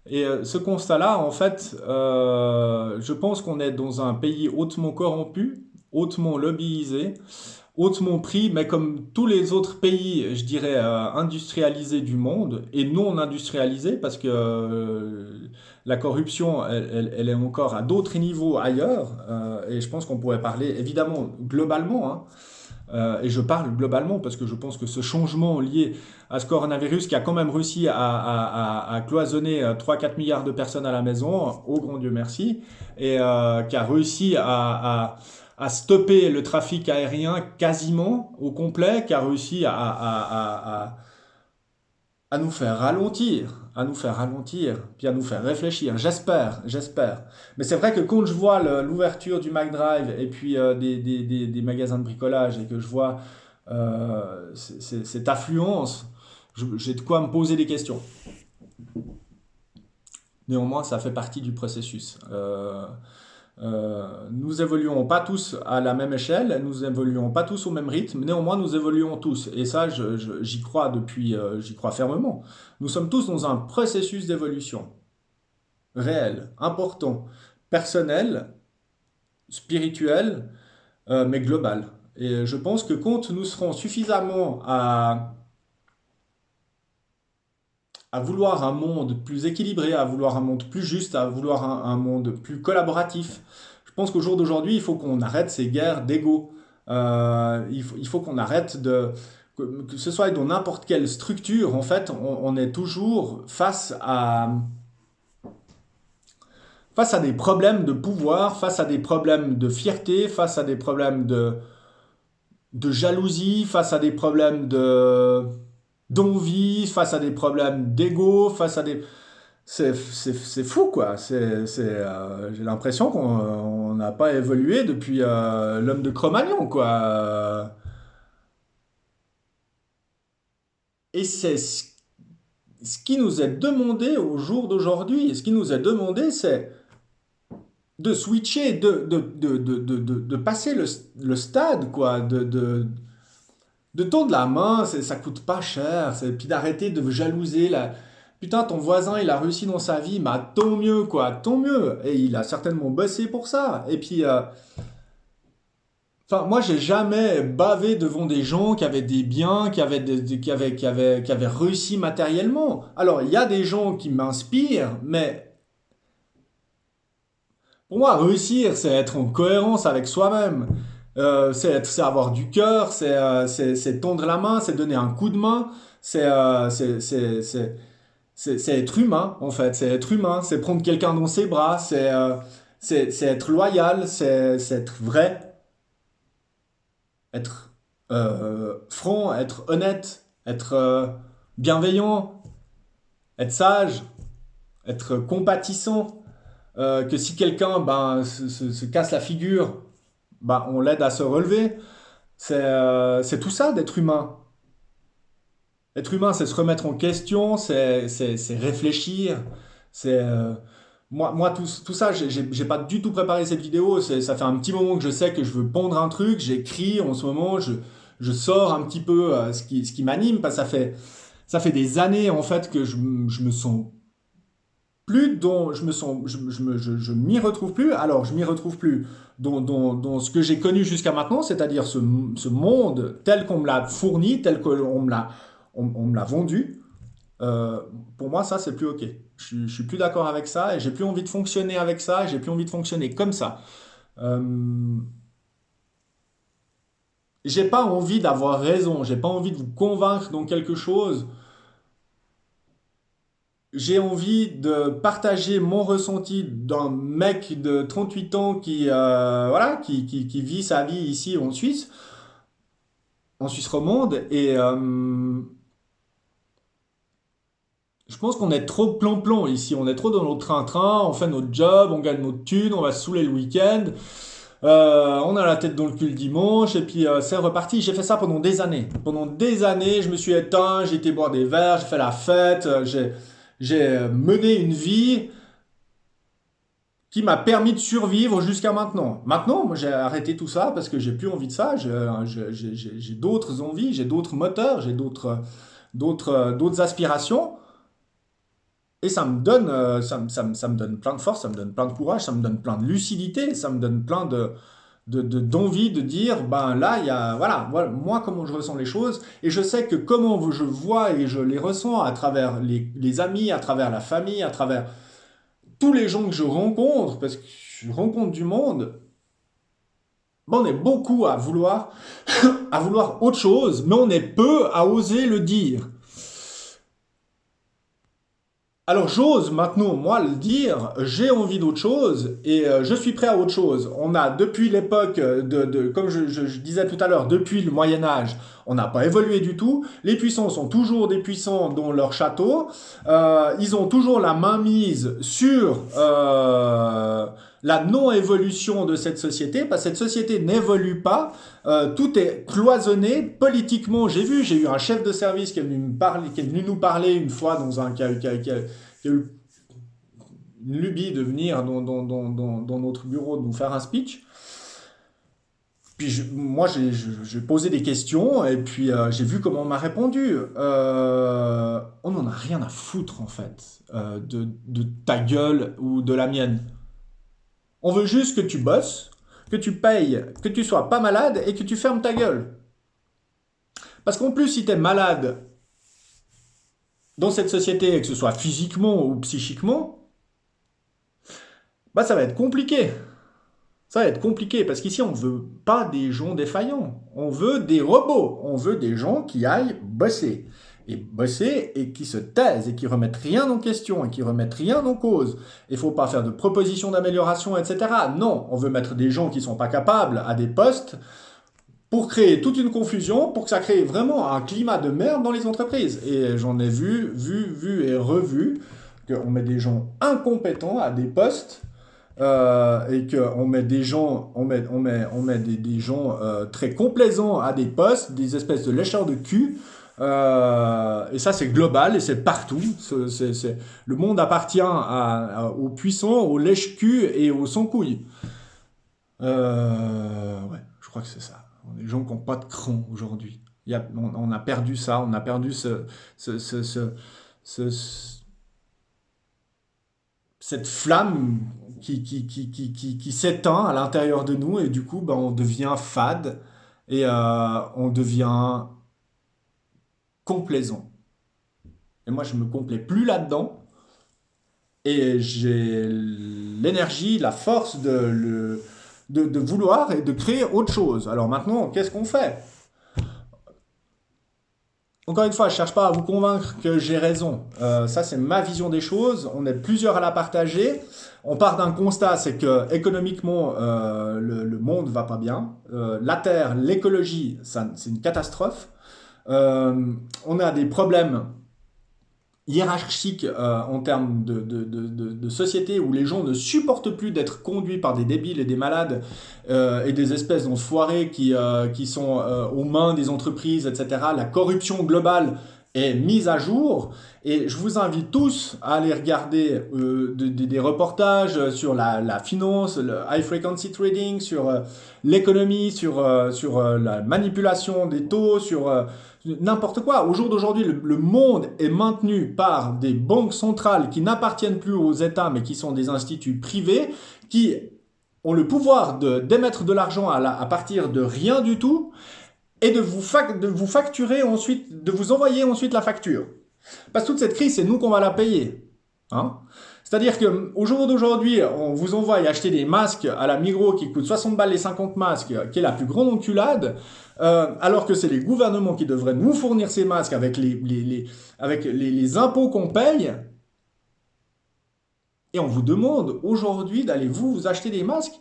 A: Et ce constat-là, en fait, je pense qu'on est dans un pays hautement corrompu, hautement lobbyisé, hautement pris, mais comme tous les autres pays, je dirais, industrialisés du monde, et non industrialisés, parce que la corruption, elle est encore à d'autres niveaux ailleurs, et je pense qu'on pourrait parler, évidemment, globalement, hein, et je parle globalement parce que je pense que ce changement lié à ce coronavirus qui a quand même réussi à cloisonner 3-4 milliards de personnes à la maison, au grand Dieu merci, et qui a réussi à stopper le trafic aérien quasiment au complet, qui a réussi à nous faire ralentir, puis à nous faire réfléchir. J'espère. Mais c'est vrai que quand je vois l'ouverture du McDrive et puis des magasins de bricolage et que je vois cette affluence, j'ai de quoi me poser des questions. Néanmoins, ça fait partie du processus. Nous évoluons pas tous à la même échelle, nous évoluons pas tous au même rythme, néanmoins nous évoluons tous. Et ça, j'y crois j'y crois fermement. Nous sommes tous dans un processus d'évolution réel, important, personnel, spirituel, mais global. Et je pense que quand nous serons suffisamment à vouloir un monde plus équilibré, à vouloir un monde plus juste, à vouloir un monde plus collaboratif. Je pense qu'au jour d'aujourd'hui, il faut qu'on arrête ces guerres d'ego. Il faut qu'on arrête que ce soit dans n'importe quelle structure, en fait, on est toujours face à des problèmes de pouvoir, face à des problèmes de fierté, face à des problèmes de jalousie, face à des problèmes d'envie, face à des problèmes d'ego, face à des... C'est fou, quoi. J'ai l'impression qu'on n'a pas évolué depuis l'homme de Cro-Magnon, quoi. Et c'est ce qui nous est demandé au jour d'aujourd'hui. Et ce qui nous est demandé, c'est de switcher, de passer le stade, quoi, de tendre la main, ça coûte pas cher, puis d'arrêter de jalouser Putain, ton voisin, il a réussi dans sa vie, bah tant mieux, quoi, tant mieux. Et il a certainement bossé pour ça. Et puis, Enfin, moi, j'ai jamais bavé devant des gens qui avaient des biens, qui avaient réussi matériellement. Alors, il y a des gens qui m'inspirent, mais pour moi, réussir, c'est être en cohérence avec soi-même. C'est avoir du cœur, c'est tendre la main, c'est donner un coup de main, c'est être humain, en fait. C'est être humain, c'est prendre quelqu'un dans ses bras, c'est être loyal, c'est être vrai, être franc, être honnête, être bienveillant, être sage, être compatissant. Que si quelqu'un ben, se casse la figure, ben, on l'aide à se relever. C'est tout ça d'être humain. Être humain, c'est se remettre en question, c'est réfléchir. C'est moi tout ça, j'ai pas du tout préparé cette vidéo. Ça fait un petit moment que je sais que je veux pondre un truc. J'écris en ce moment, je sors un petit peu ce qui m'anime, parce que ça fait des années en fait que je me sens plus dans, je me sens, je m'y retrouve plus. Alors, je m'y retrouve plus dans ce que j'ai connu jusqu'à maintenant, c'est-à-dire ce monde tel qu'on me l'a fourni, tel qu'on on me l'a vendu. Euh, pour moi, ça, c'est plus OK. Je suis plus d'accord avec ça et j'ai plus envie de fonctionner avec ça et j'ai plus envie de fonctionner comme ça. Euh, j'ai pas envie d'avoir raison, j'ai pas envie de vous convaincre dans quelque chose. J'ai envie de partager mon ressenti d'un mec de 38 ans voilà, qui vit sa vie ici en Suisse romande. Et je pense qu'on est trop plan-plan ici. On est trop dans notre train-train, on fait notre job, on gagne notre thune, on va se saouler le week-end. On a la tête dans le cul le dimanche et puis c'est reparti. J'ai fait ça pendant des années. Pendant des années, je me suis éteint, j'ai été boire des verres, j'ai fait la fête, j'ai mené une vie qui m'a permis de survivre jusqu'à maintenant. Maintenant, moi, j'ai arrêté tout ça parce que j'ai plus envie de ça. J'ai d'autres envies, j'ai d'autres moteurs, j'ai d'autres aspirations. Et ça me donne, ça me donne plein de force, ça me donne plein de courage, ça me donne plein de lucidité, ça me donne plein d'envie de dire, ben là, il y a, voilà, moi, comment je ressens les choses. Et je sais que comment je vois et je les ressens à travers les amis, à travers la famille, à travers tous les gens que je rencontre, parce que je rencontre du monde, ben on est beaucoup à vouloir autre chose, mais on est peu à oser le dire. Alors j'ose maintenant, moi, le dire, j'ai envie d'autre chose et je suis prêt à autre chose. On a, depuis l'époque comme je disais tout à l'heure, depuis le Moyen Âge, on n'a pas évolué du tout. Les puissants sont toujours des puissants dans leur château. Ils ont toujours la main mise sur la non-évolution de cette société, parce que cette société n'évolue pas. Tout est cloisonné politiquement. J'ai eu un chef de service qui est venu me parler, qui est venu nous parler une fois dans un qui a eu une lubie de venir dans notre bureau de nous faire un speech. Puis moi, j'ai posé des questions et puis j'ai vu comment on m'a répondu. On n'en a rien à foutre en fait de ta gueule ou de la mienne. On veut juste que tu bosses, que tu payes, que tu sois pas malade et que tu fermes ta gueule. Parce qu'en plus, si tu es malade dans cette société, que ce soit physiquement ou psychiquement, bah ça va être compliqué. Ça va être compliqué parce qu'ici, on ne veut pas des gens défaillants. On veut des robots. On veut des gens qui aillent bosser. Et bosser et qui se taisent et qui remettent rien en question et qui remettent rien en cause. Il ne faut pas faire de propositions d'amélioration, etc. Non, on veut mettre des gens qui ne sont pas capables à des postes pour créer toute une confusion, pour que ça crée vraiment un climat de merde dans les entreprises. Et j'en ai vu et revu qu'on met des gens incompétents à des postes et qu'on met des gens, on met des gens très complaisants à des postes, des espèces de lécheurs de cul. Et ça, c'est global et c'est partout. Le monde appartient aux puissants, aux lèche-cul et aux sans-couilles. Ouais, je crois que c'est ça. Les gens qui n'ont pas de cran aujourd'hui. On a perdu ça, on a perdu ce, cette flamme qui s'éteint à l'intérieur de nous et du coup, ben, on devient fade et on devient complaisant. Et moi, je me complais plus là-dedans et j'ai l'énergie, la force de vouloir et de créer autre chose. Alors maintenant, qu'est-ce qu'on fait? Encore une fois, je ne cherche pas à vous convaincre que j'ai raison. Ça, c'est ma vision des choses. On est plusieurs à la partager. On part d'un constat, c'est que économiquement, le monde va pas bien. La Terre, l'écologie, c'est une catastrophe. On a des problèmes hiérarchique en termes de société où les gens ne supportent plus d'être conduits par des débiles et des malades et des espèces d'enfoirés qui sont aux mains des entreprises, etc. La corruption globale est mise à jour et je vous invite tous à aller regarder des reportages sur la finance, le high frequency trading, sur l'économie, sur la manipulation des taux, sur n'importe quoi. Au jour d'aujourd'hui, le monde est maintenu par des banques centrales qui n'appartiennent plus aux États, mais qui sont des instituts privés, qui ont le pouvoir d'émettre de l'argent à partir de rien du tout et de vous facturer ensuite, de vous envoyer ensuite la facture. Parce que toute cette crise, c'est nous qu'on va la payer. Hein? C'est-à-dire qu'au jour d'aujourd'hui, on vous envoie acheter des masques à la Migros qui coûtent 60 balles les 50 masques, qui est la plus grande enculade, alors que c'est les gouvernements qui devraient nous fournir ces masques avec les impôts qu'on paye. Et on vous demande aujourd'hui d'aller vous acheter des masques.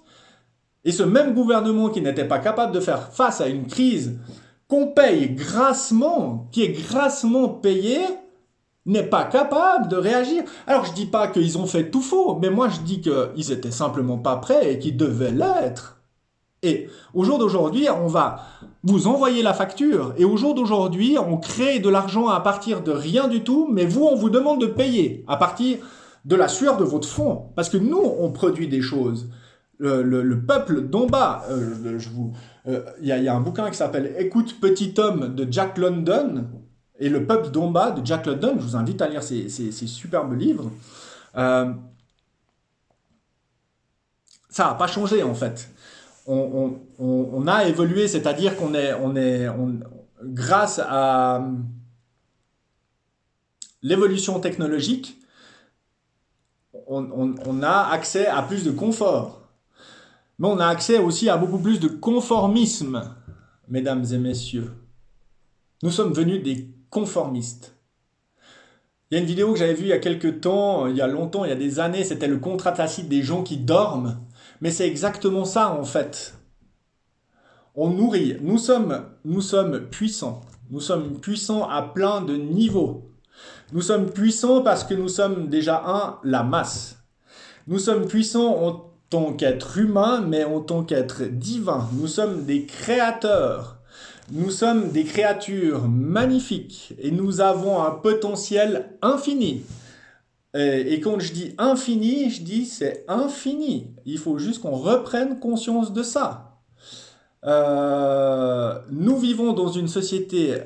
A: Et ce même gouvernement qui n'était pas capable de faire face à une crise qu'on paye grassement, qui est grassement payée, n'est pas capable de réagir. Alors je dis pas qu'ils ont fait tout faux, mais moi je dis qu'ils étaient simplement pas prêts et qu'ils devaient l'être. Et au jour d'aujourd'hui, on va vous envoyer la facture. Et au jour d'aujourd'hui, on crée de l'argent à partir de rien du tout, mais vous, on vous demande de payer à partir de la sueur de votre front. Parce que nous, on produit des choses. Le peuple d'en bas, il y a un bouquin qui s'appelle Écoute petit homme de Jack London. Et le peuple d'en bas de Jack London, je vous invite à lire ces superbes livres. Ça n'a pas changé en fait. On a évolué, c'est-à-dire grâce à l'évolution technologique, on a accès à plus de confort. Mais on a accès aussi à beaucoup plus de conformisme, mesdames et messieurs. Nous sommes venus des conformistes. Il y a une vidéo que j'avais vue il y a quelques temps, il y a longtemps, il y a des années, c'était le contrat tacite des gens qui dorment. Mais c'est exactement ça en fait. On nourrit, nous sommes puissants. Nous sommes puissants à plein de niveaux. Nous sommes puissants parce que nous sommes déjà la masse. Nous sommes puissants en tant qu'être humain, mais en tant qu'être divin. Nous sommes des créateurs. Nous sommes des créatures magnifiques et nous avons un potentiel infini. Et quand je dis infini, je dis c'est infini. Il faut juste qu'on reprenne conscience de ça. Nous vivons dans une société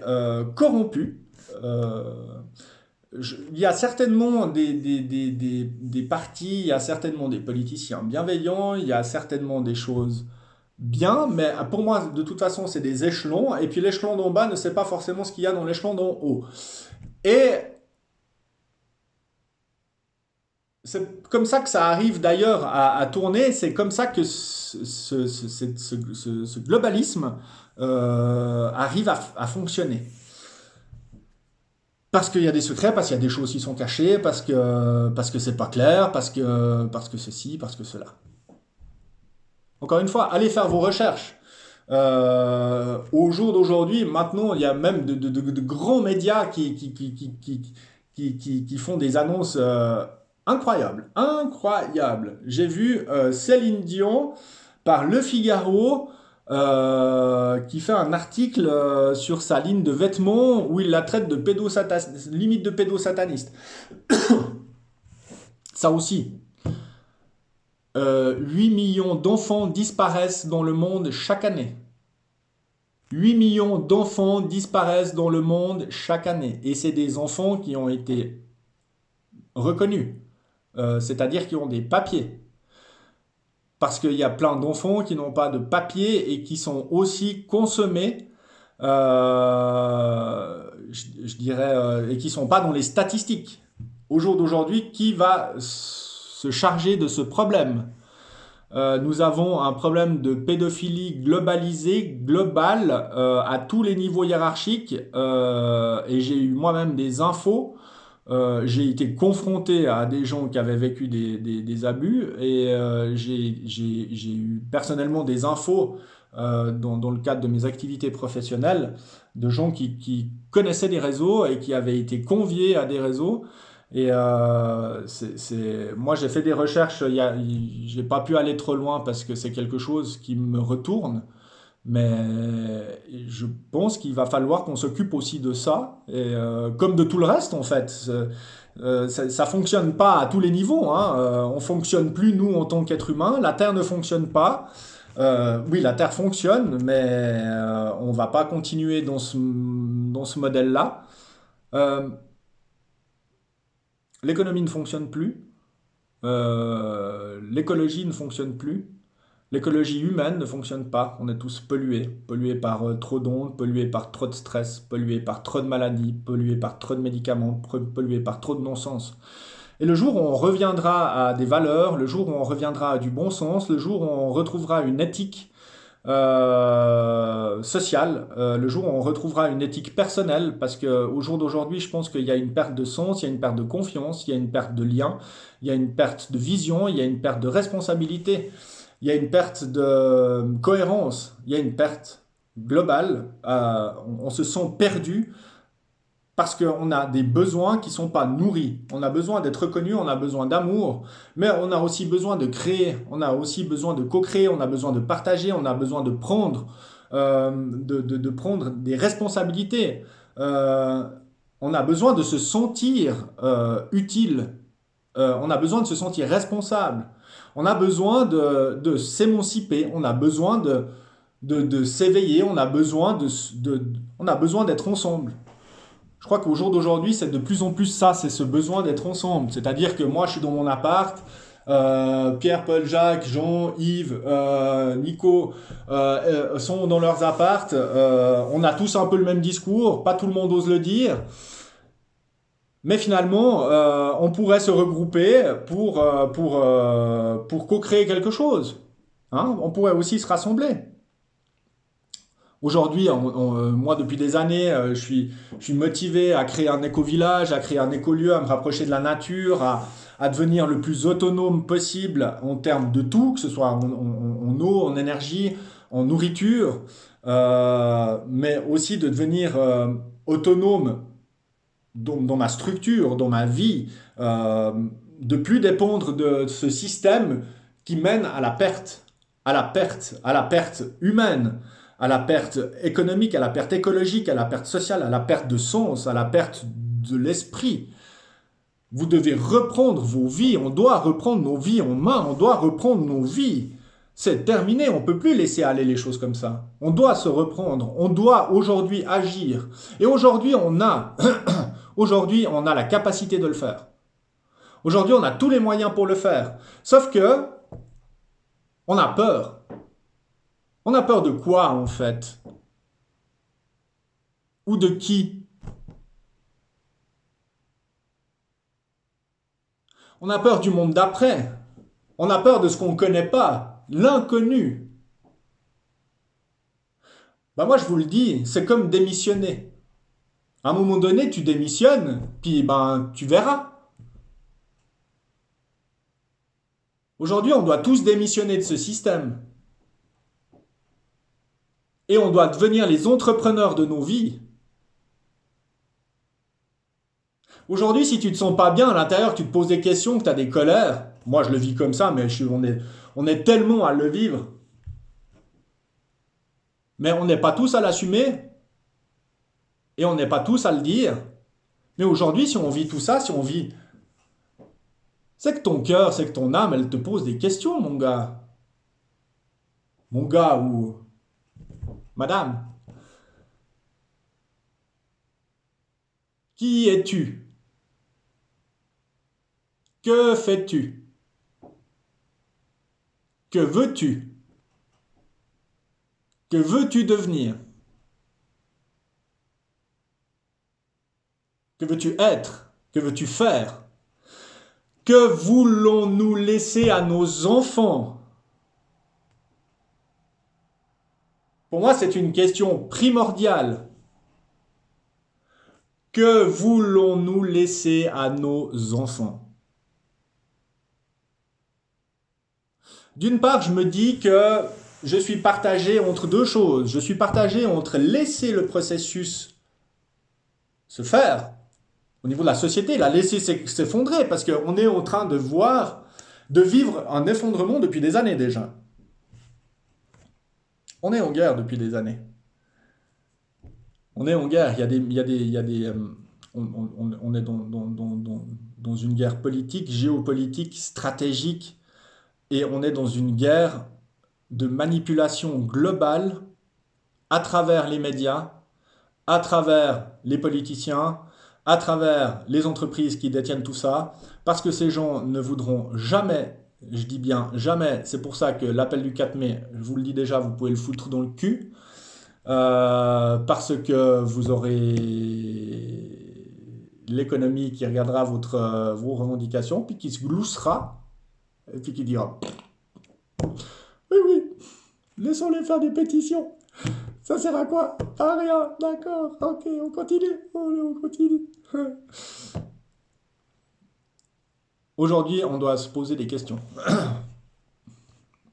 A: corrompue. Il y a certainement des partis, il y a certainement des politiciens bienveillants, il y a certainement des choses bien, mais pour moi, de toute façon, c'est des échelons, et puis l'échelon d'en bas ne sait pas forcément ce qu'il y a dans l'échelon d'en haut. Et c'est comme ça que ça arrive d'ailleurs à tourner, c'est comme ça que ce globalisme arrive à fonctionner. Parce qu'il y a des secrets, parce qu'il y a des choses qui sont cachées, parce que c'est pas clair, parce que ceci, parce que cela. Encore une fois, allez faire vos recherches. Au jour d'aujourd'hui, maintenant, il y a même de grands médias qui font des annonces incroyables. Incroyables. J'ai vu Céline Dion par Le Figaro qui fait un article sur sa ligne de vêtements où il la traite de limite de pédosataniste. Ça aussi. 8 millions d'enfants disparaissent dans le monde chaque année. 8 millions d'enfants disparaissent dans le monde chaque année. Et c'est des enfants qui ont été reconnus c'est-à-dire qui ont des papiers. Parce qu'il y a plein d'enfants qui n'ont pas de papiers et qui sont aussi consommés, je dirais, et qui ne sont pas dans les statistiques. Au jour d'aujourd'hui, qui va se charger de ce problème? Nous avons un problème de pédophilie globalisée, globale, à tous les niveaux hiérarchiques, et j'ai eu moi-même des infos. J'ai été confronté à des gens qui avaient vécu des abus et j'ai eu personnellement des infos dans le cadre de mes activités professionnelles de gens qui connaissaient des réseaux et qui avaient été conviés à des réseaux. Et moi, j'ai fait des recherches, j'ai pas pu aller trop loin parce que c'est quelque chose qui me retourne. Mais je pense qu'il va falloir qu'on s'occupe aussi de ça, et comme de tout le reste en fait. Ça fonctionne pas à tous les niveaux, hein. On fonctionne plus nous en tant qu'être humain. La Terre ne fonctionne pas. Oui, la Terre fonctionne, mais on va pas continuer dans ce modèle-là. Euh, L'économie ne fonctionne plus. L'écologie ne fonctionne plus. L'écologie humaine ne fonctionne pas. On est tous pollués. Pollués par trop d'ondes, pollués par trop de stress, pollués par trop de maladies, pollués par trop de médicaments, pollués par trop de non-sens. Et le jour où on reviendra à des valeurs, le jour où on reviendra à du bon sens, le jour où on retrouvera une éthique sociale, le jour où on retrouvera une éthique personnelle, parce qu'au jour d'aujourd'hui, je pense qu'il y a une perte de sens, il y a une perte de confiance, il y a une perte de lien, il y a une perte de vision, il y a une perte de responsabilité. Il y a une perte de cohérence, il y a une perte globale. On se sent perdu parce qu'on a des besoins qui ne sont pas nourris. On a besoin d'être reconnu, on a besoin d'amour, mais on a aussi besoin de créer, on a aussi besoin de co-créer, on a besoin de partager, on a besoin de prendre, de prendre des responsabilités. Euh, on a besoin de se sentir utile. On a besoin de se sentir responsable. On a besoin de s'émanciper. On a besoin de s'éveiller. On a besoin d'être ensemble. Je crois qu'au jour d'aujourd'hui, c'est de plus en plus ça, c'est ce besoin d'être ensemble. C'est-à-dire que moi, je suis dans mon appart, Pierre, Paul, Jacques, Jean, Yves, Nico sont dans leurs apparts. On a tous un peu le même discours, pas tout le monde ose le dire. Mais finalement, on pourrait se regrouper pour co-créer quelque chose. Hein. On pourrait aussi se rassembler. Aujourd'hui, moi, depuis des années, je suis motivé à créer un éco-village, à créer un écolieu, à me rapprocher de la nature, à devenir le plus autonome possible en termes de tout, que ce soit en eau, en énergie, en nourriture, mais aussi de devenir autonome dans ma structure, dans ma vie, de plus dépendre de ce système qui mène à la perte, à la perte, à la perte humaine, à la perte économique, à la perte écologique, à la perte sociale, à la perte de sens, à la perte de l'esprit. Vous devez reprendre vos vies, on doit reprendre nos vies en main, on doit reprendre nos vies. C'est terminé, on ne peut plus laisser aller les choses comme ça. On doit se reprendre, on doit aujourd'hui agir. Et aujourd'hui, aujourd'hui, on a la capacité de le faire. Aujourd'hui, on a tous les moyens pour le faire. Sauf que, on a peur. On a peur de quoi, en fait? Ou de qui? On a peur du monde d'après. On a peur de ce qu'on ne connaît pas, l'inconnu. Ben moi, je vous le dis, c'est comme démissionner. À un moment donné, tu démissionnes, puis ben, tu verras. Aujourd'hui, on doit tous démissionner de ce système. Et on doit devenir les entrepreneurs de nos vies. Aujourd'hui, si tu te sens pas bien à l'intérieur, tu te poses des questions, que tu as des colères. Moi, je le vis comme ça, mais on est tellement à le vivre. Mais on n'est pas tous à l'assumer. Et on n'est pas tous à le dire. Mais aujourd'hui, si on vit tout ça, si on vit... C'est que ton cœur, c'est que ton âme, elle te pose des questions, mon gars. Mon gars ou... Madame. Qui es-tu? Que fais-tu? Que veux-tu? Que veux-tu devenir? Que veux-tu être? Que veux-tu faire? Que voulons-nous laisser à nos enfants? Pour moi, c'est une question primordiale. Que voulons-nous laisser à nos enfants? D'une part, je me dis que je suis partagé entre deux choses. Je suis partagé entre laisser le processus se faire au niveau de la société, la laisser s'effondrer, parce qu'on est en train de vivre un effondrement depuis des années déjà. On est en guerre depuis des années. On est en guerre. On est dans une guerre politique, géopolitique, stratégique, et on est dans une guerre de manipulation globale à travers les médias, à travers les politiciens, à travers les entreprises qui détiennent tout ça, parce que ces gens ne voudront jamais, je dis bien jamais, c'est pour ça que l'appel du 4 mai, je vous le dis déjà, vous pouvez le foutre dans le cul, parce que vous aurez l'économie qui regardera vos revendications, puis qui se gloussera, et puis qui dira, oui, oui, laissons-les faire des pétitions. Ça sert à quoi? À rien, d'accord, ok, on continue, on continue. Aujourd'hui, on doit se poser des questions.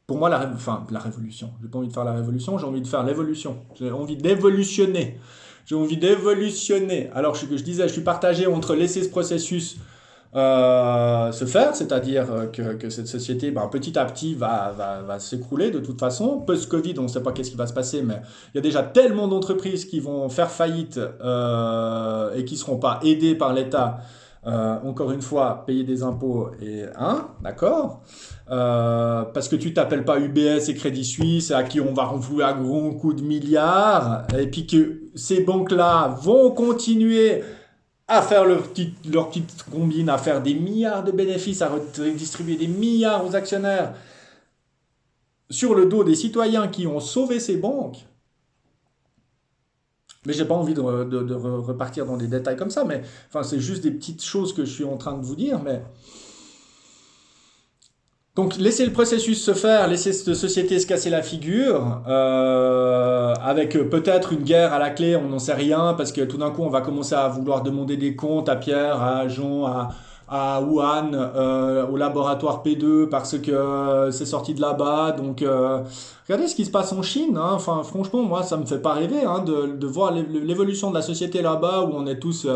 A: Pour moi, la révolution, j'ai pas envie de faire la révolution, j'ai envie de faire l'évolution. J'ai envie d'évolutionner. J'ai envie d'évolutionner. Alors, je disais, je suis partagé entre laisser ce processus se faire, c'est-à-dire que cette société, ben, petit à petit, va s'écrouler de toute façon. Post-Covid, on ne sait pas qu'est-ce qui va se passer, mais il y a déjà tellement d'entreprises qui vont faire faillite et qui ne seront pas aidées par l'État. Encore une fois, payer des impôts et d'accord. Parce que tu t'appelles pas UBS et Crédit Suisse à qui on va renflouer à gros coups de milliards, et puis que ces banques-là vont continuer à faire leur petite combine, à faire des milliards de bénéfices, à redistribuer des milliards aux actionnaires sur le dos des citoyens qui ont sauvé ces banques. Mais j'ai pas envie de repartir dans des détails comme ça, mais enfin, c'est juste des petites choses que je suis en train de vous dire, mais donc, laisser le processus se faire, laisser cette société se casser la figure, avec peut-être une guerre à la clé, on n'en sait rien, parce que tout d'un coup, on va commencer à vouloir demander des comptes à Pierre, à Jean, à Wuhan, au laboratoire P2, parce que c'est sorti de là-bas. Donc, regardez ce qui se passe en Chine, hein. Enfin, franchement, moi, ça me fait pas rêver, hein, de voir l'évolution de la société là-bas, où on est tous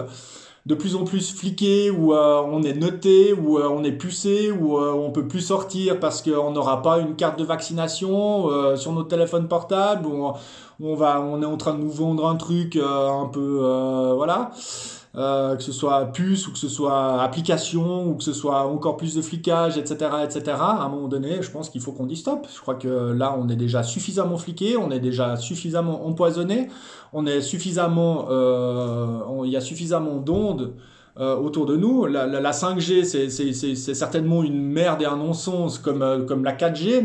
A: de plus en plus fliqué, où on est noté, où on est pucé, où on peut plus sortir parce qu'on n'aura pas une carte de vaccination sur notre téléphone portable, on est en train de nous vendre un truc un peu, voilà. Que ce soit puce ou que ce soit application ou que ce soit encore plus de flicage, etc., etc. À un moment donné, je pense qu'il faut qu'on dise stop. Je crois que là, on est déjà suffisamment fliqué, on est déjà suffisamment empoisonné, on est suffisamment, il y a suffisamment d'ondes autour de nous. La 5G, c'est certainement une merde et un non-sens comme la 4G,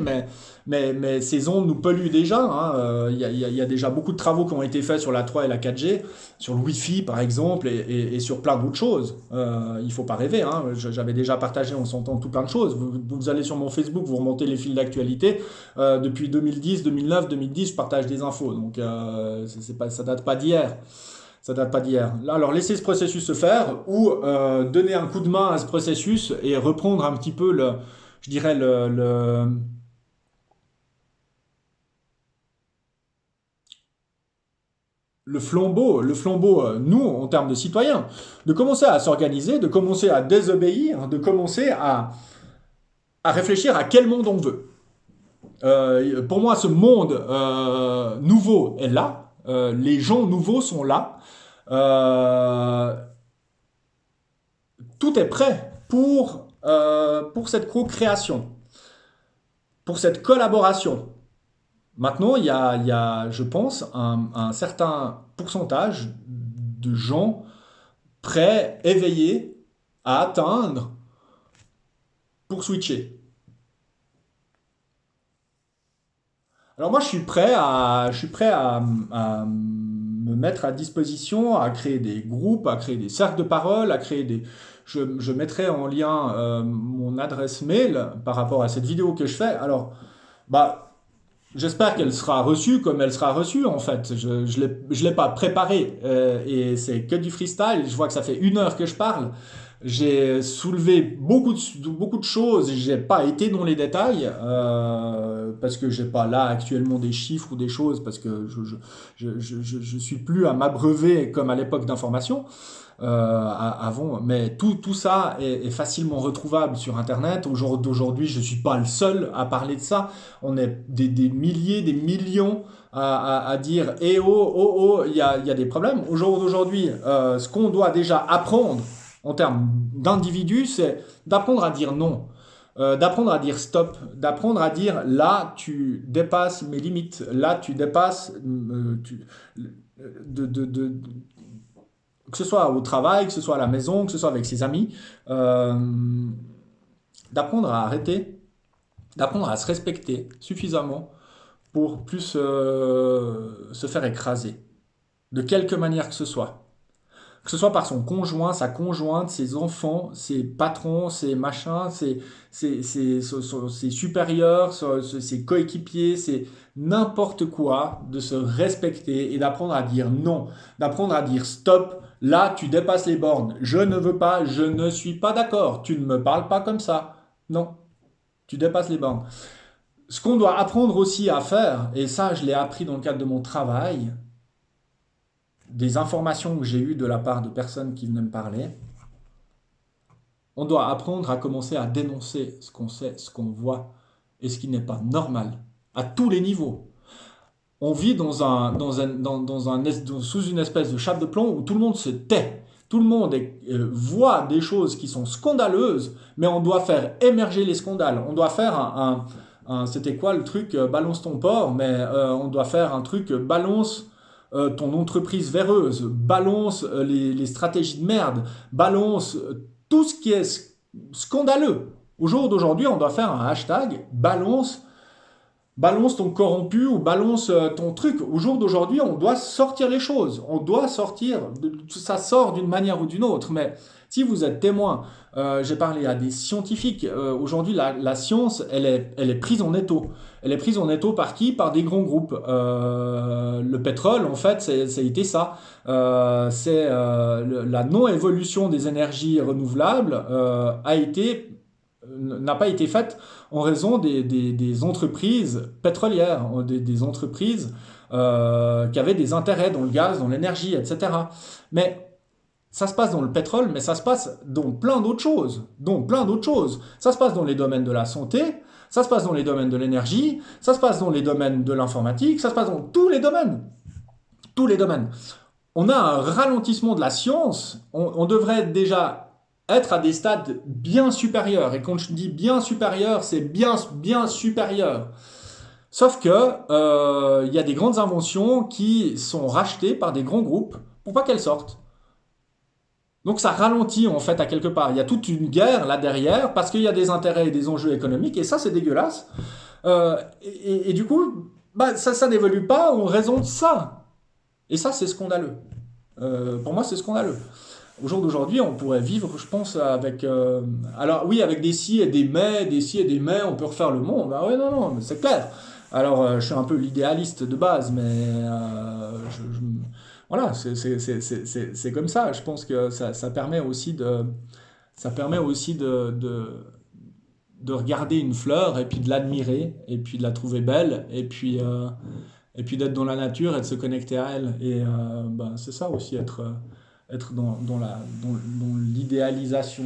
A: mais ces ondes nous polluent déjà, hein. Il y a déjà beaucoup de travaux qui ont été faits sur la 3 et la 4G, sur le Wi-Fi par exemple, et sur plein d'autres choses. Il faut pas rêver, hein. J'avais déjà partagé, on s'entend tout plein de choses. Vous allez sur mon Facebook, vous remontez les fils d'actualité. Depuis 2010, 2009, 2010, je partage des infos. Donc ça date pas d'hier. Ça date pas d'hier. Là, alors, laisser ce processus se faire ou donner un coup de main à ce processus et reprendre un petit peu je dirais le flambeau, nous, en termes de citoyens, de commencer à s'organiser, de commencer à désobéir, de commencer à réfléchir à quel monde on veut. Pour moi, ce monde nouveau est là. Les gens nouveaux sont là. Euh, Tout est prêt pour cette co-création, pour cette collaboration. Maintenant, il y a, je pense, un certain pourcentage de gens prêts, éveillés à atteindre pour switcher. Alors moi, je suis prêt à me mettre à disposition, à créer des groupes, à créer des cercles de parole, à créer des... Je mettrai en lien mon adresse mail par rapport à cette vidéo que je fais. Alors, bah, j'espère qu'elle sera reçue comme elle sera reçue en fait. Je l'ai pas préparée et c'est que du freestyle. Je vois que ça fait 1 heure que je parle. J'ai soulevé beaucoup de choses. J'ai pas été dans les détails parce que j'ai pas là actuellement des chiffres ou des choses parce que je suis plus à m'abreuver comme à l'époque d'information avant. Mais tout ça est facilement retrouvable sur Internet. Au jour d'aujourd'hui, je suis pas le seul à parler de ça. On est des milliers, des millions à dire eh oh, oh, oh, il y a des problèmes. Au jour d'aujourd'hui, ce qu'on doit déjà apprendre en termes d'individus, c'est d'apprendre à dire non, d'apprendre à dire stop, d'apprendre à dire là, tu dépasses mes limites, là, tu dépasses, de, de, de- que ce soit au travail, que ce soit à la maison, que ce soit avec ses amis, euh, d'apprendre à arrêter, d'apprendre à se respecter suffisamment pour plus se faire écraser, de quelque manière que ce soit. Que ce soit par son conjoint, sa conjointe, ses enfants, ses patrons, ses machins, ses supérieurs, ses coéquipiers, c'est n'importe quoi, de se respecter et d'apprendre à dire non, d'apprendre à dire stop, là tu dépasses les bornes, je ne veux pas, je ne suis pas d'accord, tu ne me parles pas comme ça, non, tu dépasses les bornes. Ce qu'on doit apprendre aussi à faire, et ça je l'ai appris dans le cadre de mon travail, des informations que j'ai eues de la part de personnes qui venaient me parler, on doit apprendre à commencer à dénoncer ce qu'on sait, ce qu'on voit et ce qui n'est pas normal, à tous les niveaux. On vit sous une espèce de chape de plomb où tout le monde se tait. Tout le monde voit des choses qui sont scandaleuses, mais on doit faire émerger les scandales. On doit faire c'était quoi le truc balance ton porc, mais on doit faire un truc balance ton entreprise véreuse, balance les stratégies de merde, balance tout ce qui est scandaleux. Au jour d'aujourd'hui, on doit faire un hashtag balance ton corrompu ou balance ton truc. Au jour d'aujourd'hui, on doit sortir les choses. On doit sortir, ça sort d'une manière ou d'une autre. Mais si vous êtes témoin, j'ai parlé à des scientifiques. Aujourd'hui, la science, elle est prise en étau. Elle est prise en étau par qui? Par des grands groupes. Le pétrole, en fait, ça a été ça. C'est la non-évolution des énergies renouvelables n'a pas été faite en raison des entreprises pétrolières, des entreprises qui avaient des intérêts dans le gaz, dans l'énergie, etc. Mais ça se passe dans le pétrole, mais ça se passe dans plein d'autres choses. Ça se passe dans les domaines de la santé, ça se passe dans les domaines de l'énergie, ça se passe dans les domaines de l'informatique, ça se passe dans tous les domaines. Tous les domaines. On a un ralentissement de la science. On devrait déjà être à des stades bien supérieurs. Et quand je dis bien supérieur, c'est bien supérieur. Sauf que y a des grandes inventions qui sont rachetées par des grands groupes pour pas qu'elles sortent. Donc ça ralentit en fait à quelque part. Il y a toute une guerre là derrière parce qu'il y a des intérêts et des enjeux économiques et ça c'est dégueulasse. Et du coup, bah, ça n'évolue pas en raison de ça. Et ça c'est scandaleux. Pour moi c'est scandaleux. Au jour d'aujourd'hui, on pourrait vivre, je pense, avec... alors oui, avec des si et des si et des mais, on peut refaire le monde. Ah ouais, non, non, mais c'est clair. Alors, je suis un peu l'idéaliste de base, mais voilà, c'est comme ça. Je pense que ça permet aussi de regarder une fleur et puis de l'admirer et puis de la trouver belle et puis d'être dans la nature et de se connecter à elle. Et ben, c'est ça aussi, être dans l'idéalisation,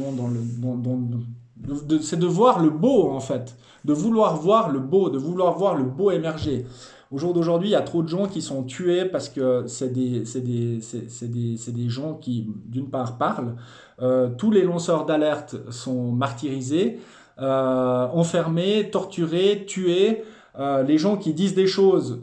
A: c'est de voir le beau en fait, de vouloir voir le beau, de vouloir voir le beau émerger. Au jour d'aujourd'hui, il y a trop de gens qui sont tués parce que c'est des gens qui, d'une part, parlent. Tous les lanceurs d'alerte sont martyrisés, enfermés, torturés, tués. Les gens qui disent des choses,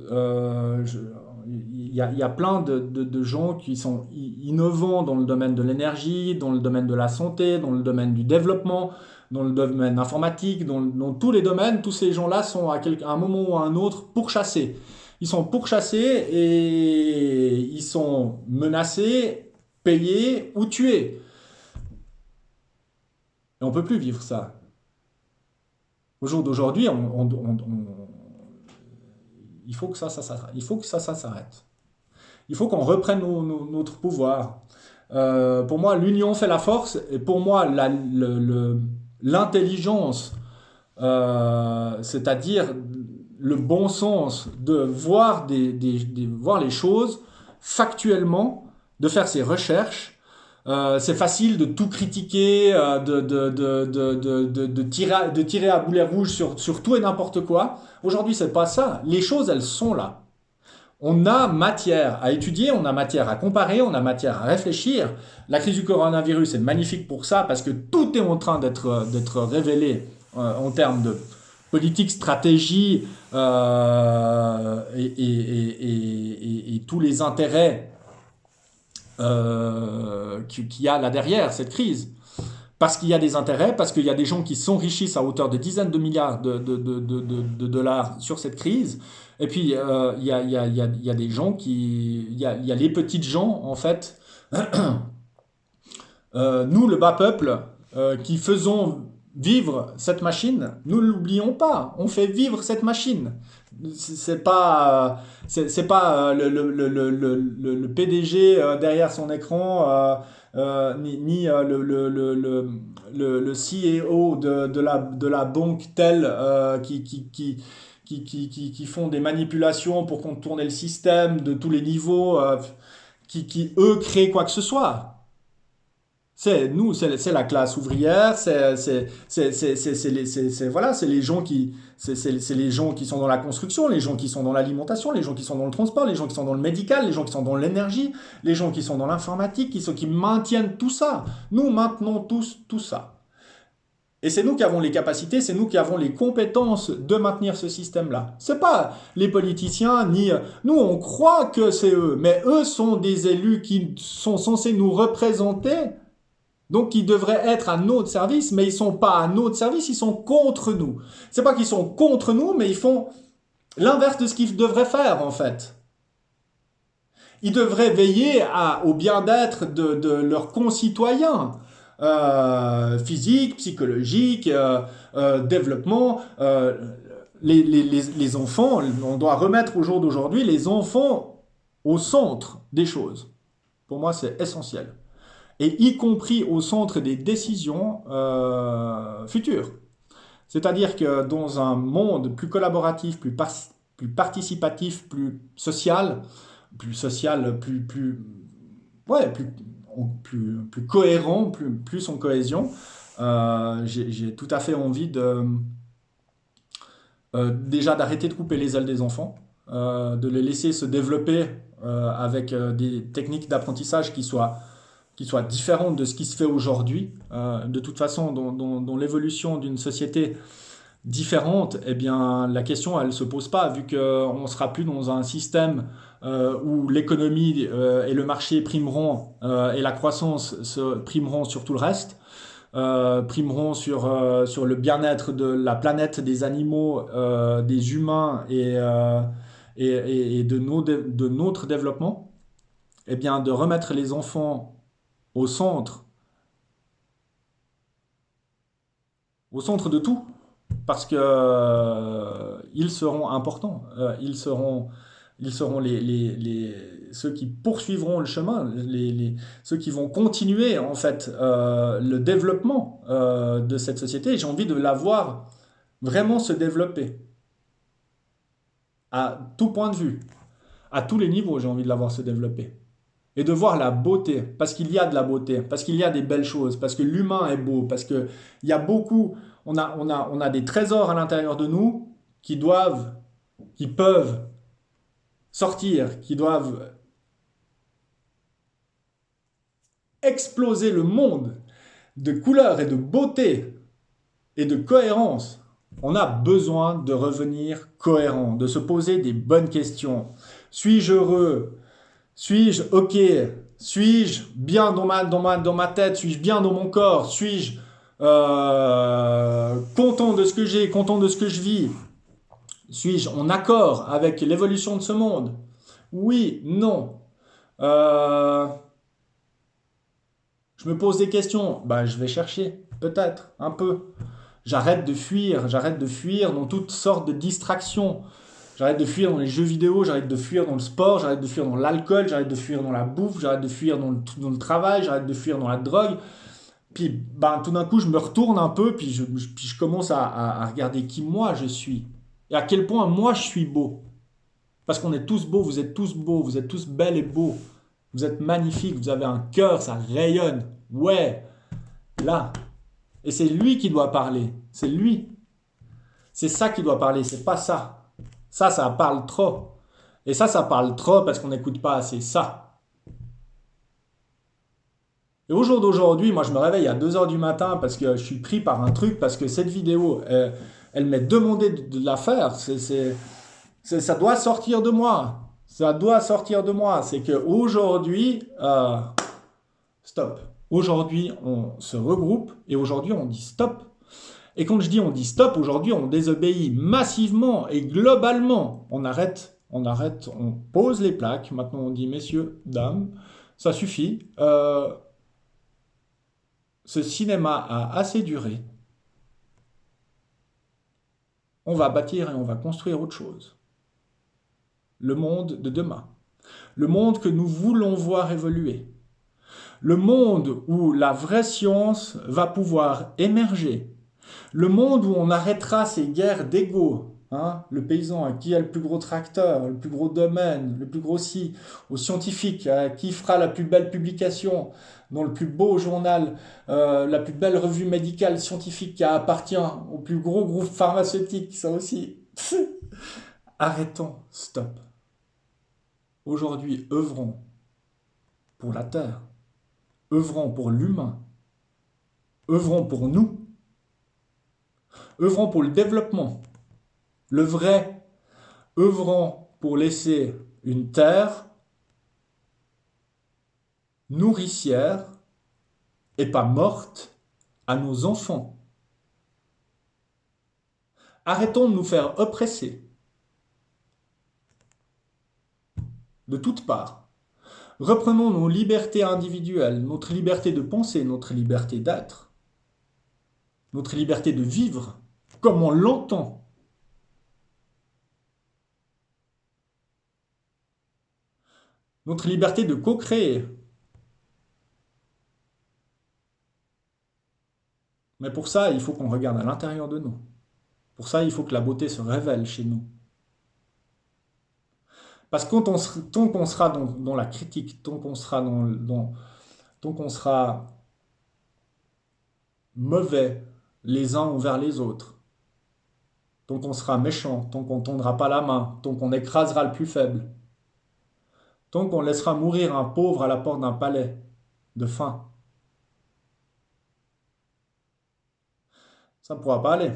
A: il y a plein de gens qui sont innovants dans le domaine de l'énergie, dans le domaine de la santé, dans le domaine du développement. dans le domaine informatique, dans tous les domaines, tous ces gens-là sont à un moment ou à un autre pourchassés. Ils sont pourchassés et ils sont menacés, payés ou tués. Et on ne peut plus vivre ça. Au jour d'aujourd'hui, il faut que ça s'arrête. Il faut que ça s'arrête. Il faut qu'on reprenne notre pouvoir. Pour moi, l'union fait la force. Et pour moi, l'intelligence, c'est-à-dire le bon sens de voir, voir les choses factuellement, de faire ses recherches. C'est facile de tout critiquer, de tirer à boulet rouge sur tout et n'importe quoi. Aujourd'hui, c'est pas ça. Les choses, elles sont là. On a matière à étudier, on a matière à comparer, on a matière à réfléchir. La crise du coronavirus est magnifique pour ça parce que tout est en train d'être révélé en termes de politique, stratégie et tous les intérêts qu'il y a là derrière cette crise. Parce qu'il y a des intérêts, parce qu'il y a des gens qui s'enrichissent à hauteur de dizaines de milliards de dollars sur cette crise. Et puis, il y a des gens qui... Il y a les petites gens, en fait. Nous, le bas peuple, qui faisons vivre cette machine, nous ne l'oublions pas. On fait vivre cette machine. C'est pas le PDG derrière son écran, ni le CEO de la banque telle qui font des manipulations pour contourner le système de tous les niveaux, eux créent quoi que ce soit. C'est nous, c'est la classe ouvrière, voilà, c'est les gens c'est les gens qui sont dans la construction, les gens qui sont dans l'alimentation, les gens qui sont dans le transport, les gens qui sont dans le médical, les gens qui sont dans l'énergie, les gens qui sont dans l'informatique, qui maintiennent tout ça. Nous maintenons tous tout ça. Et c'est nous qui avons les capacités, c'est nous qui avons les compétences de maintenir ce système-là. C'est pas les politiciens, ni... Nous, on croit que c'est eux, mais eux sont des élus qui sont censés nous représenter. Donc, ils devraient être à notre service, mais ils sont pas à notre service, ils sont contre nous. C'est pas qu'ils sont contre nous, mais ils font l'inverse de ce qu'ils devraient faire, en fait. Ils devraient veiller au bien-être de leurs concitoyens, physique, psychologique, développement. Les enfants, on doit remettre au jour d'aujourd'hui les enfants au centre des choses. Pour moi, c'est essentiel. Et y compris au centre des décisions futures. C'est-à-dire que dans un monde plus collaboratif, plus participatif, plus social, plus cohérent, plus en cohésion, j'ai tout à fait envie déjà d'arrêter de couper les ailes des enfants, de les laisser se développer avec des techniques d'apprentissage qui soient différentes de ce qui se fait aujourd'hui. De toute façon, dans l'évolution d'une société différente, eh bien, la question, elle ne se pose pas, vu qu'on ne sera plus dans un système où l'économie et le marché primeront et la croissance primeront sur tout le reste, primeront sur le bien-être de la planète, des animaux, des humains et de notre développement. Eh bien, de remettre les enfants au centre de tout, parce que ils seront importants, ils seront ceux qui poursuivront le chemin, ceux qui vont continuer en fait le développement de cette société. Et j'ai envie de la voir vraiment se développer à tout point de vue, à tous les niveaux. J'ai envie de la voir se développer. Et de voir la beauté, parce qu'il y a de la beauté, parce qu'il y a des belles choses, parce que l'humain est beau, parce qu'il y a beaucoup, on a des trésors à l'intérieur de nous qui peuvent sortir, qui doivent exploser le monde de couleurs et de beauté et de cohérence. On a besoin de revenir cohérent, de se poser des bonnes questions. Suis-je heureux ? Suis-je OK? Suis-je bien dans ma tête? Suis-je bien dans mon corps? Suis-je Content de ce que j'ai, content de ce que je vis? Suis-je en accord avec l'évolution de ce monde? Oui, non. Euh, je me pose des questions. Bah, je vais chercher, peut-être, un peu. J'arrête de fuir dans toutes sortes de distractions. J'arrête de fuir dans les jeux vidéo, j'arrête de fuir dans le sport, j'arrête de fuir dans l'alcool, j'arrête de fuir dans la bouffe, j'arrête de fuir dans le travail, j'arrête de fuir dans la drogue. Puis ben, tout d'un coup, je me retourne un peu, puis je commence à regarder qui moi je suis. Et à quel point moi je suis beau. Parce qu'on est tous beaux, vous êtes tous belles et beaux. Vous êtes magnifiques, vous avez un cœur, ça rayonne. Ouais, là. Et c'est lui qui doit parler. C'est lui. C'est ça qui doit parler, c'est pas ça. Ça parle trop. Et ça parle trop parce qu'on n'écoute pas assez ça. Et au jour d'aujourd'hui, moi je me réveille à 2 heures du matin parce que je suis pris par un truc, parce que cette vidéo, elle m'est demandé de la faire. Ça doit sortir de moi. Ça doit sortir de moi. C'est qu'aujourd'hui, stop. Aujourd'hui, on se regroupe et aujourd'hui, on dit stop. Et quand je dis on dit stop, aujourd'hui, on désobéit massivement et globalement. On pose les plaques. Maintenant, on dit messieurs, dames, ça suffit. Ce cinéma a assez duré. On va bâtir et on va construire autre chose. Le monde de demain. Le monde que nous voulons voir évoluer. Le monde où la vraie science va pouvoir émerger. Le monde où on arrêtera ces guerres d'ego. Hein, le paysan, qui a le plus gros tracteur, le plus gros domaine, le plus gros si, au scientifique, qui fera la plus belle publication dans le plus beau journal, la plus belle revue médicale scientifique qui appartient au plus gros groupe pharmaceutique, ça aussi. Arrêtons, stop. Aujourd'hui, œuvrons pour la Terre, œuvrons pour l'humain, œuvrons pour nous, œuvrons pour le développement, le vrai, œuvrons pour laisser une terre nourricière et pas morte à nos enfants. Arrêtons de nous faire oppresser de toutes parts. Reprenons nos libertés individuelles, notre liberté de penser, notre liberté d'être, notre liberté de vivre comme on l'entend. Notre liberté de co-créer. Mais pour ça, il faut qu'on regarde à l'intérieur de nous. Pour ça, il faut que la beauté se révèle chez nous. Parce que tant qu'on sera dans la critique, tant qu'on sera mauvais les uns envers les autres, tant qu'on sera méchant, tant qu'on ne tendra pas la main, tant qu'on écrasera le plus faible, tant qu'on laissera mourir un pauvre à la porte d'un palais de faim, ça ne pourra pas aller.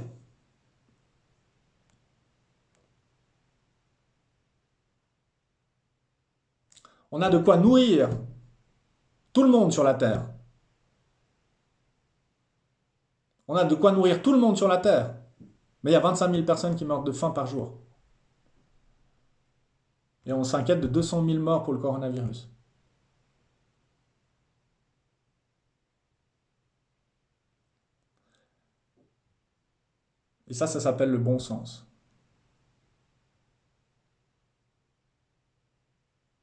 A: On a de quoi nourrir tout le monde sur la terre. On a de quoi nourrir tout le monde sur la terre. Mais il y a 25 000 personnes qui meurent de faim par jour. Et on s'inquiète de 200 000 morts pour le coronavirus. Et ça s'appelle le bon sens.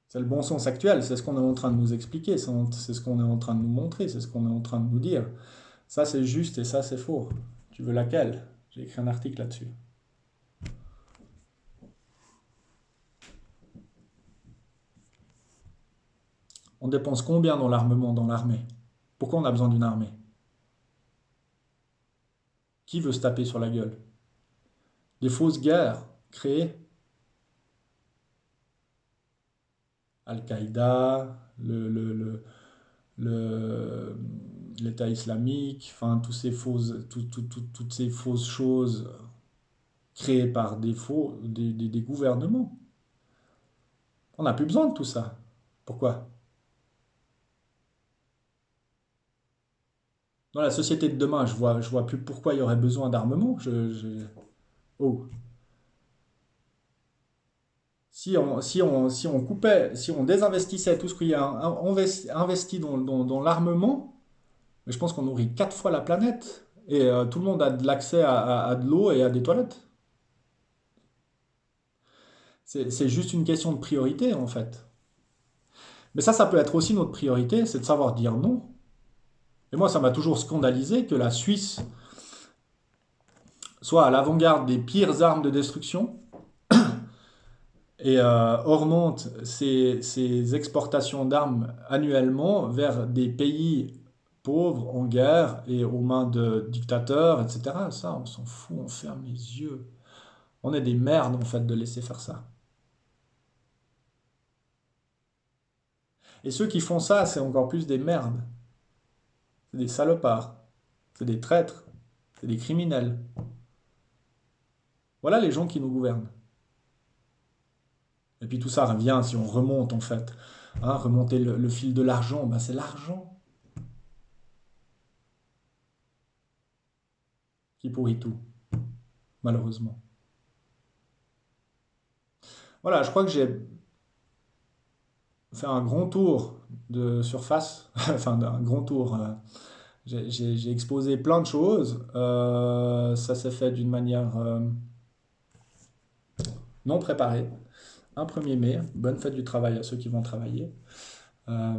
A: C'est le bon sens actuel, c'est ce qu'on est en train de nous expliquer, c'est ce qu'on est en train de nous montrer, c'est ce qu'on est en train de nous dire. Ça c'est juste et ça c'est faux. Tu veux laquelle? J'ai écrit un article là-dessus. On dépense combien dans l'armement, dans l'armée? Pourquoi on a besoin d'une armée? Qui veut se taper sur la gueule? Des fausses guerres créées. Al-Qaïda, le- l'État islamique, enfin toutes ces fausses choses créées par des gouvernements. On n'a plus besoin de tout ça. Pourquoi? Dans la société de demain, je vois plus pourquoi il y aurait besoin d'armement. Oh. Si on coupait, si on désinvestissait tout ce qu'il y a investi dans l'armement, je pense qu'on nourrit 4 fois la planète. Et tout le monde a de l'accès à de l'eau et à des toilettes. C'est juste une question de priorité, en fait. Mais ça peut être aussi notre priorité, c'est de savoir dire non. Et moi, ça m'a toujours scandalisé que la Suisse soit à l'avant-garde des pires armes de destruction et augmente ses exportations d'armes annuellement vers des pays pauvres, en guerre et aux mains de dictateurs, etc. Ça, on s'en fout, on ferme les yeux. On est des merdes, en fait, de laisser faire ça. Et ceux qui font ça, c'est encore plus des merdes. C'est des salopards. C'est des traîtres. C'est des criminels. Voilà les gens qui nous gouvernent. Et puis tout ça revient, si on remonte en fait, hein, remonter le fil de l'argent, ben c'est l'argent qui pourrit tout, malheureusement. Voilà, je crois que j'ai fait un grand tour de surface, enfin un grand tour. J'ai exposé plein de choses. Ça s'est fait d'une manière non préparée. Un 1er mai, bonne fête du travail à ceux qui vont travailler. Euh,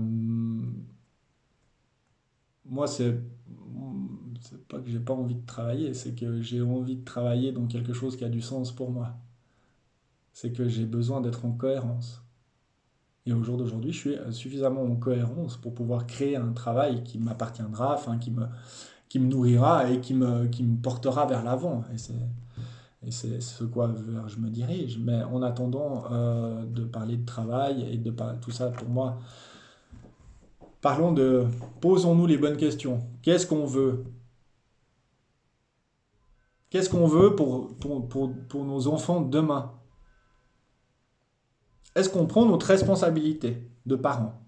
A: Moi, c'est pas que j'ai pas envie de travailler, c'est que j'ai envie de travailler dans quelque chose qui a du sens pour moi. C'est que j'ai besoin d'être en cohérence. Et au jour d'aujourd'hui, je suis suffisamment en cohérence pour pouvoir créer un travail qui m'appartiendra, enfin qui me nourrira et qui me portera vers l'avant. Et c'est ce quoi vers je me dirige. Mais en attendant de parler de travail et de parler tout ça, pour moi, parlons de posons-nous les bonnes questions. Qu'est-ce qu'on veut? Qu'est-ce qu'on veut pour nos enfants demain? Est-ce qu'on prend notre responsabilité de parents?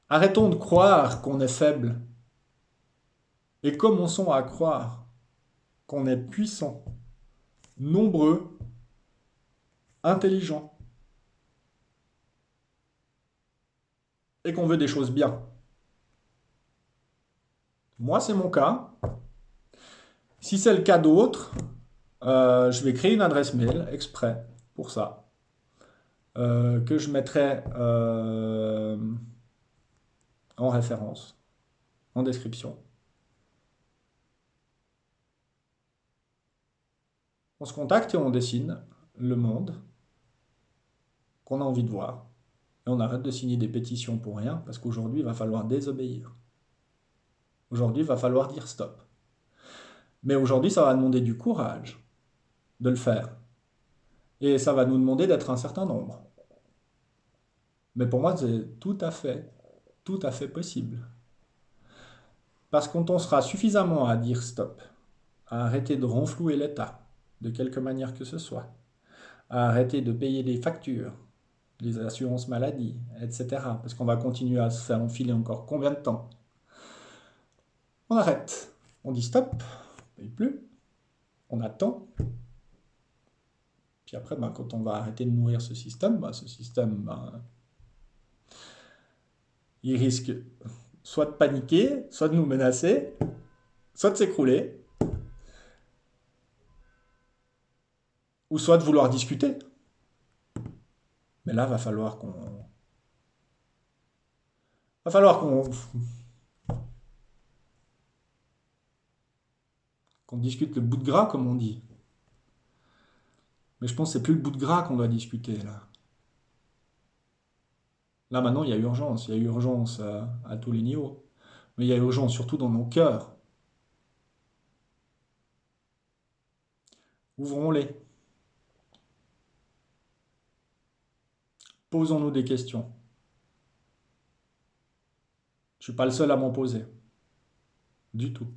A: Arrêtons de croire qu'on est faible et commençons à croire qu'on est puissant, nombreux, intelligent et qu'on veut des choses bien. Moi, c'est mon cas. Si c'est le cas d'autres, je vais créer une adresse mail exprès pour ça, que je mettrai en référence, en description. On se contacte et on dessine le monde qu'on a envie de voir. Et on arrête de signer des pétitions pour rien, parce qu'aujourd'hui, il va falloir désobéir. Aujourd'hui, il va falloir dire stop. Mais aujourd'hui, ça va demander du courage de le faire. Et ça va nous demander d'être un certain nombre. Mais pour moi, c'est tout à fait possible. Parce qu'on on sera suffisamment à dire stop, à arrêter de renflouer l'État, de quelque manière que ce soit, à arrêter de payer les factures, les assurances maladie, etc. Parce qu'on va continuer à se faire enfiler encore combien de temps? On arrête, on dit stop, on ne paye plus, on attend. Puis après, ben, quand on va arrêter de nourrir ce système, ben, il risque soit de paniquer, soit de nous menacer, soit de s'écrouler, ou soit de vouloir discuter. Mais là, va falloir qu'on discute le bout de gras, comme on dit. Mais je pense que c'est plus le bout de gras qu'on doit discuter là. Là maintenant, il y a urgence. Il y a urgence à tous les niveaux. Mais il y a urgence surtout dans nos cœurs. Ouvrons-les. Posons-nous des questions. Je ne suis pas le seul à m'en poser. Du tout.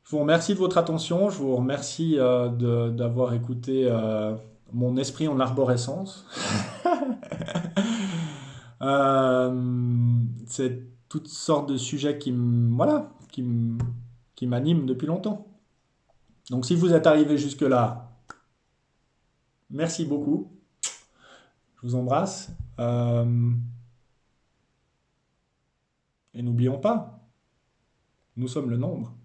A: Je vous remercie de votre attention. Je vous remercie d'avoir écouté mon esprit en arborescence. C'est toutes sortes de sujets voilà, qui m'animent depuis longtemps. Donc si vous êtes arrivé jusque-là, merci beaucoup. Je vous embrasse. Et n'oublions pas, nous sommes le nombre.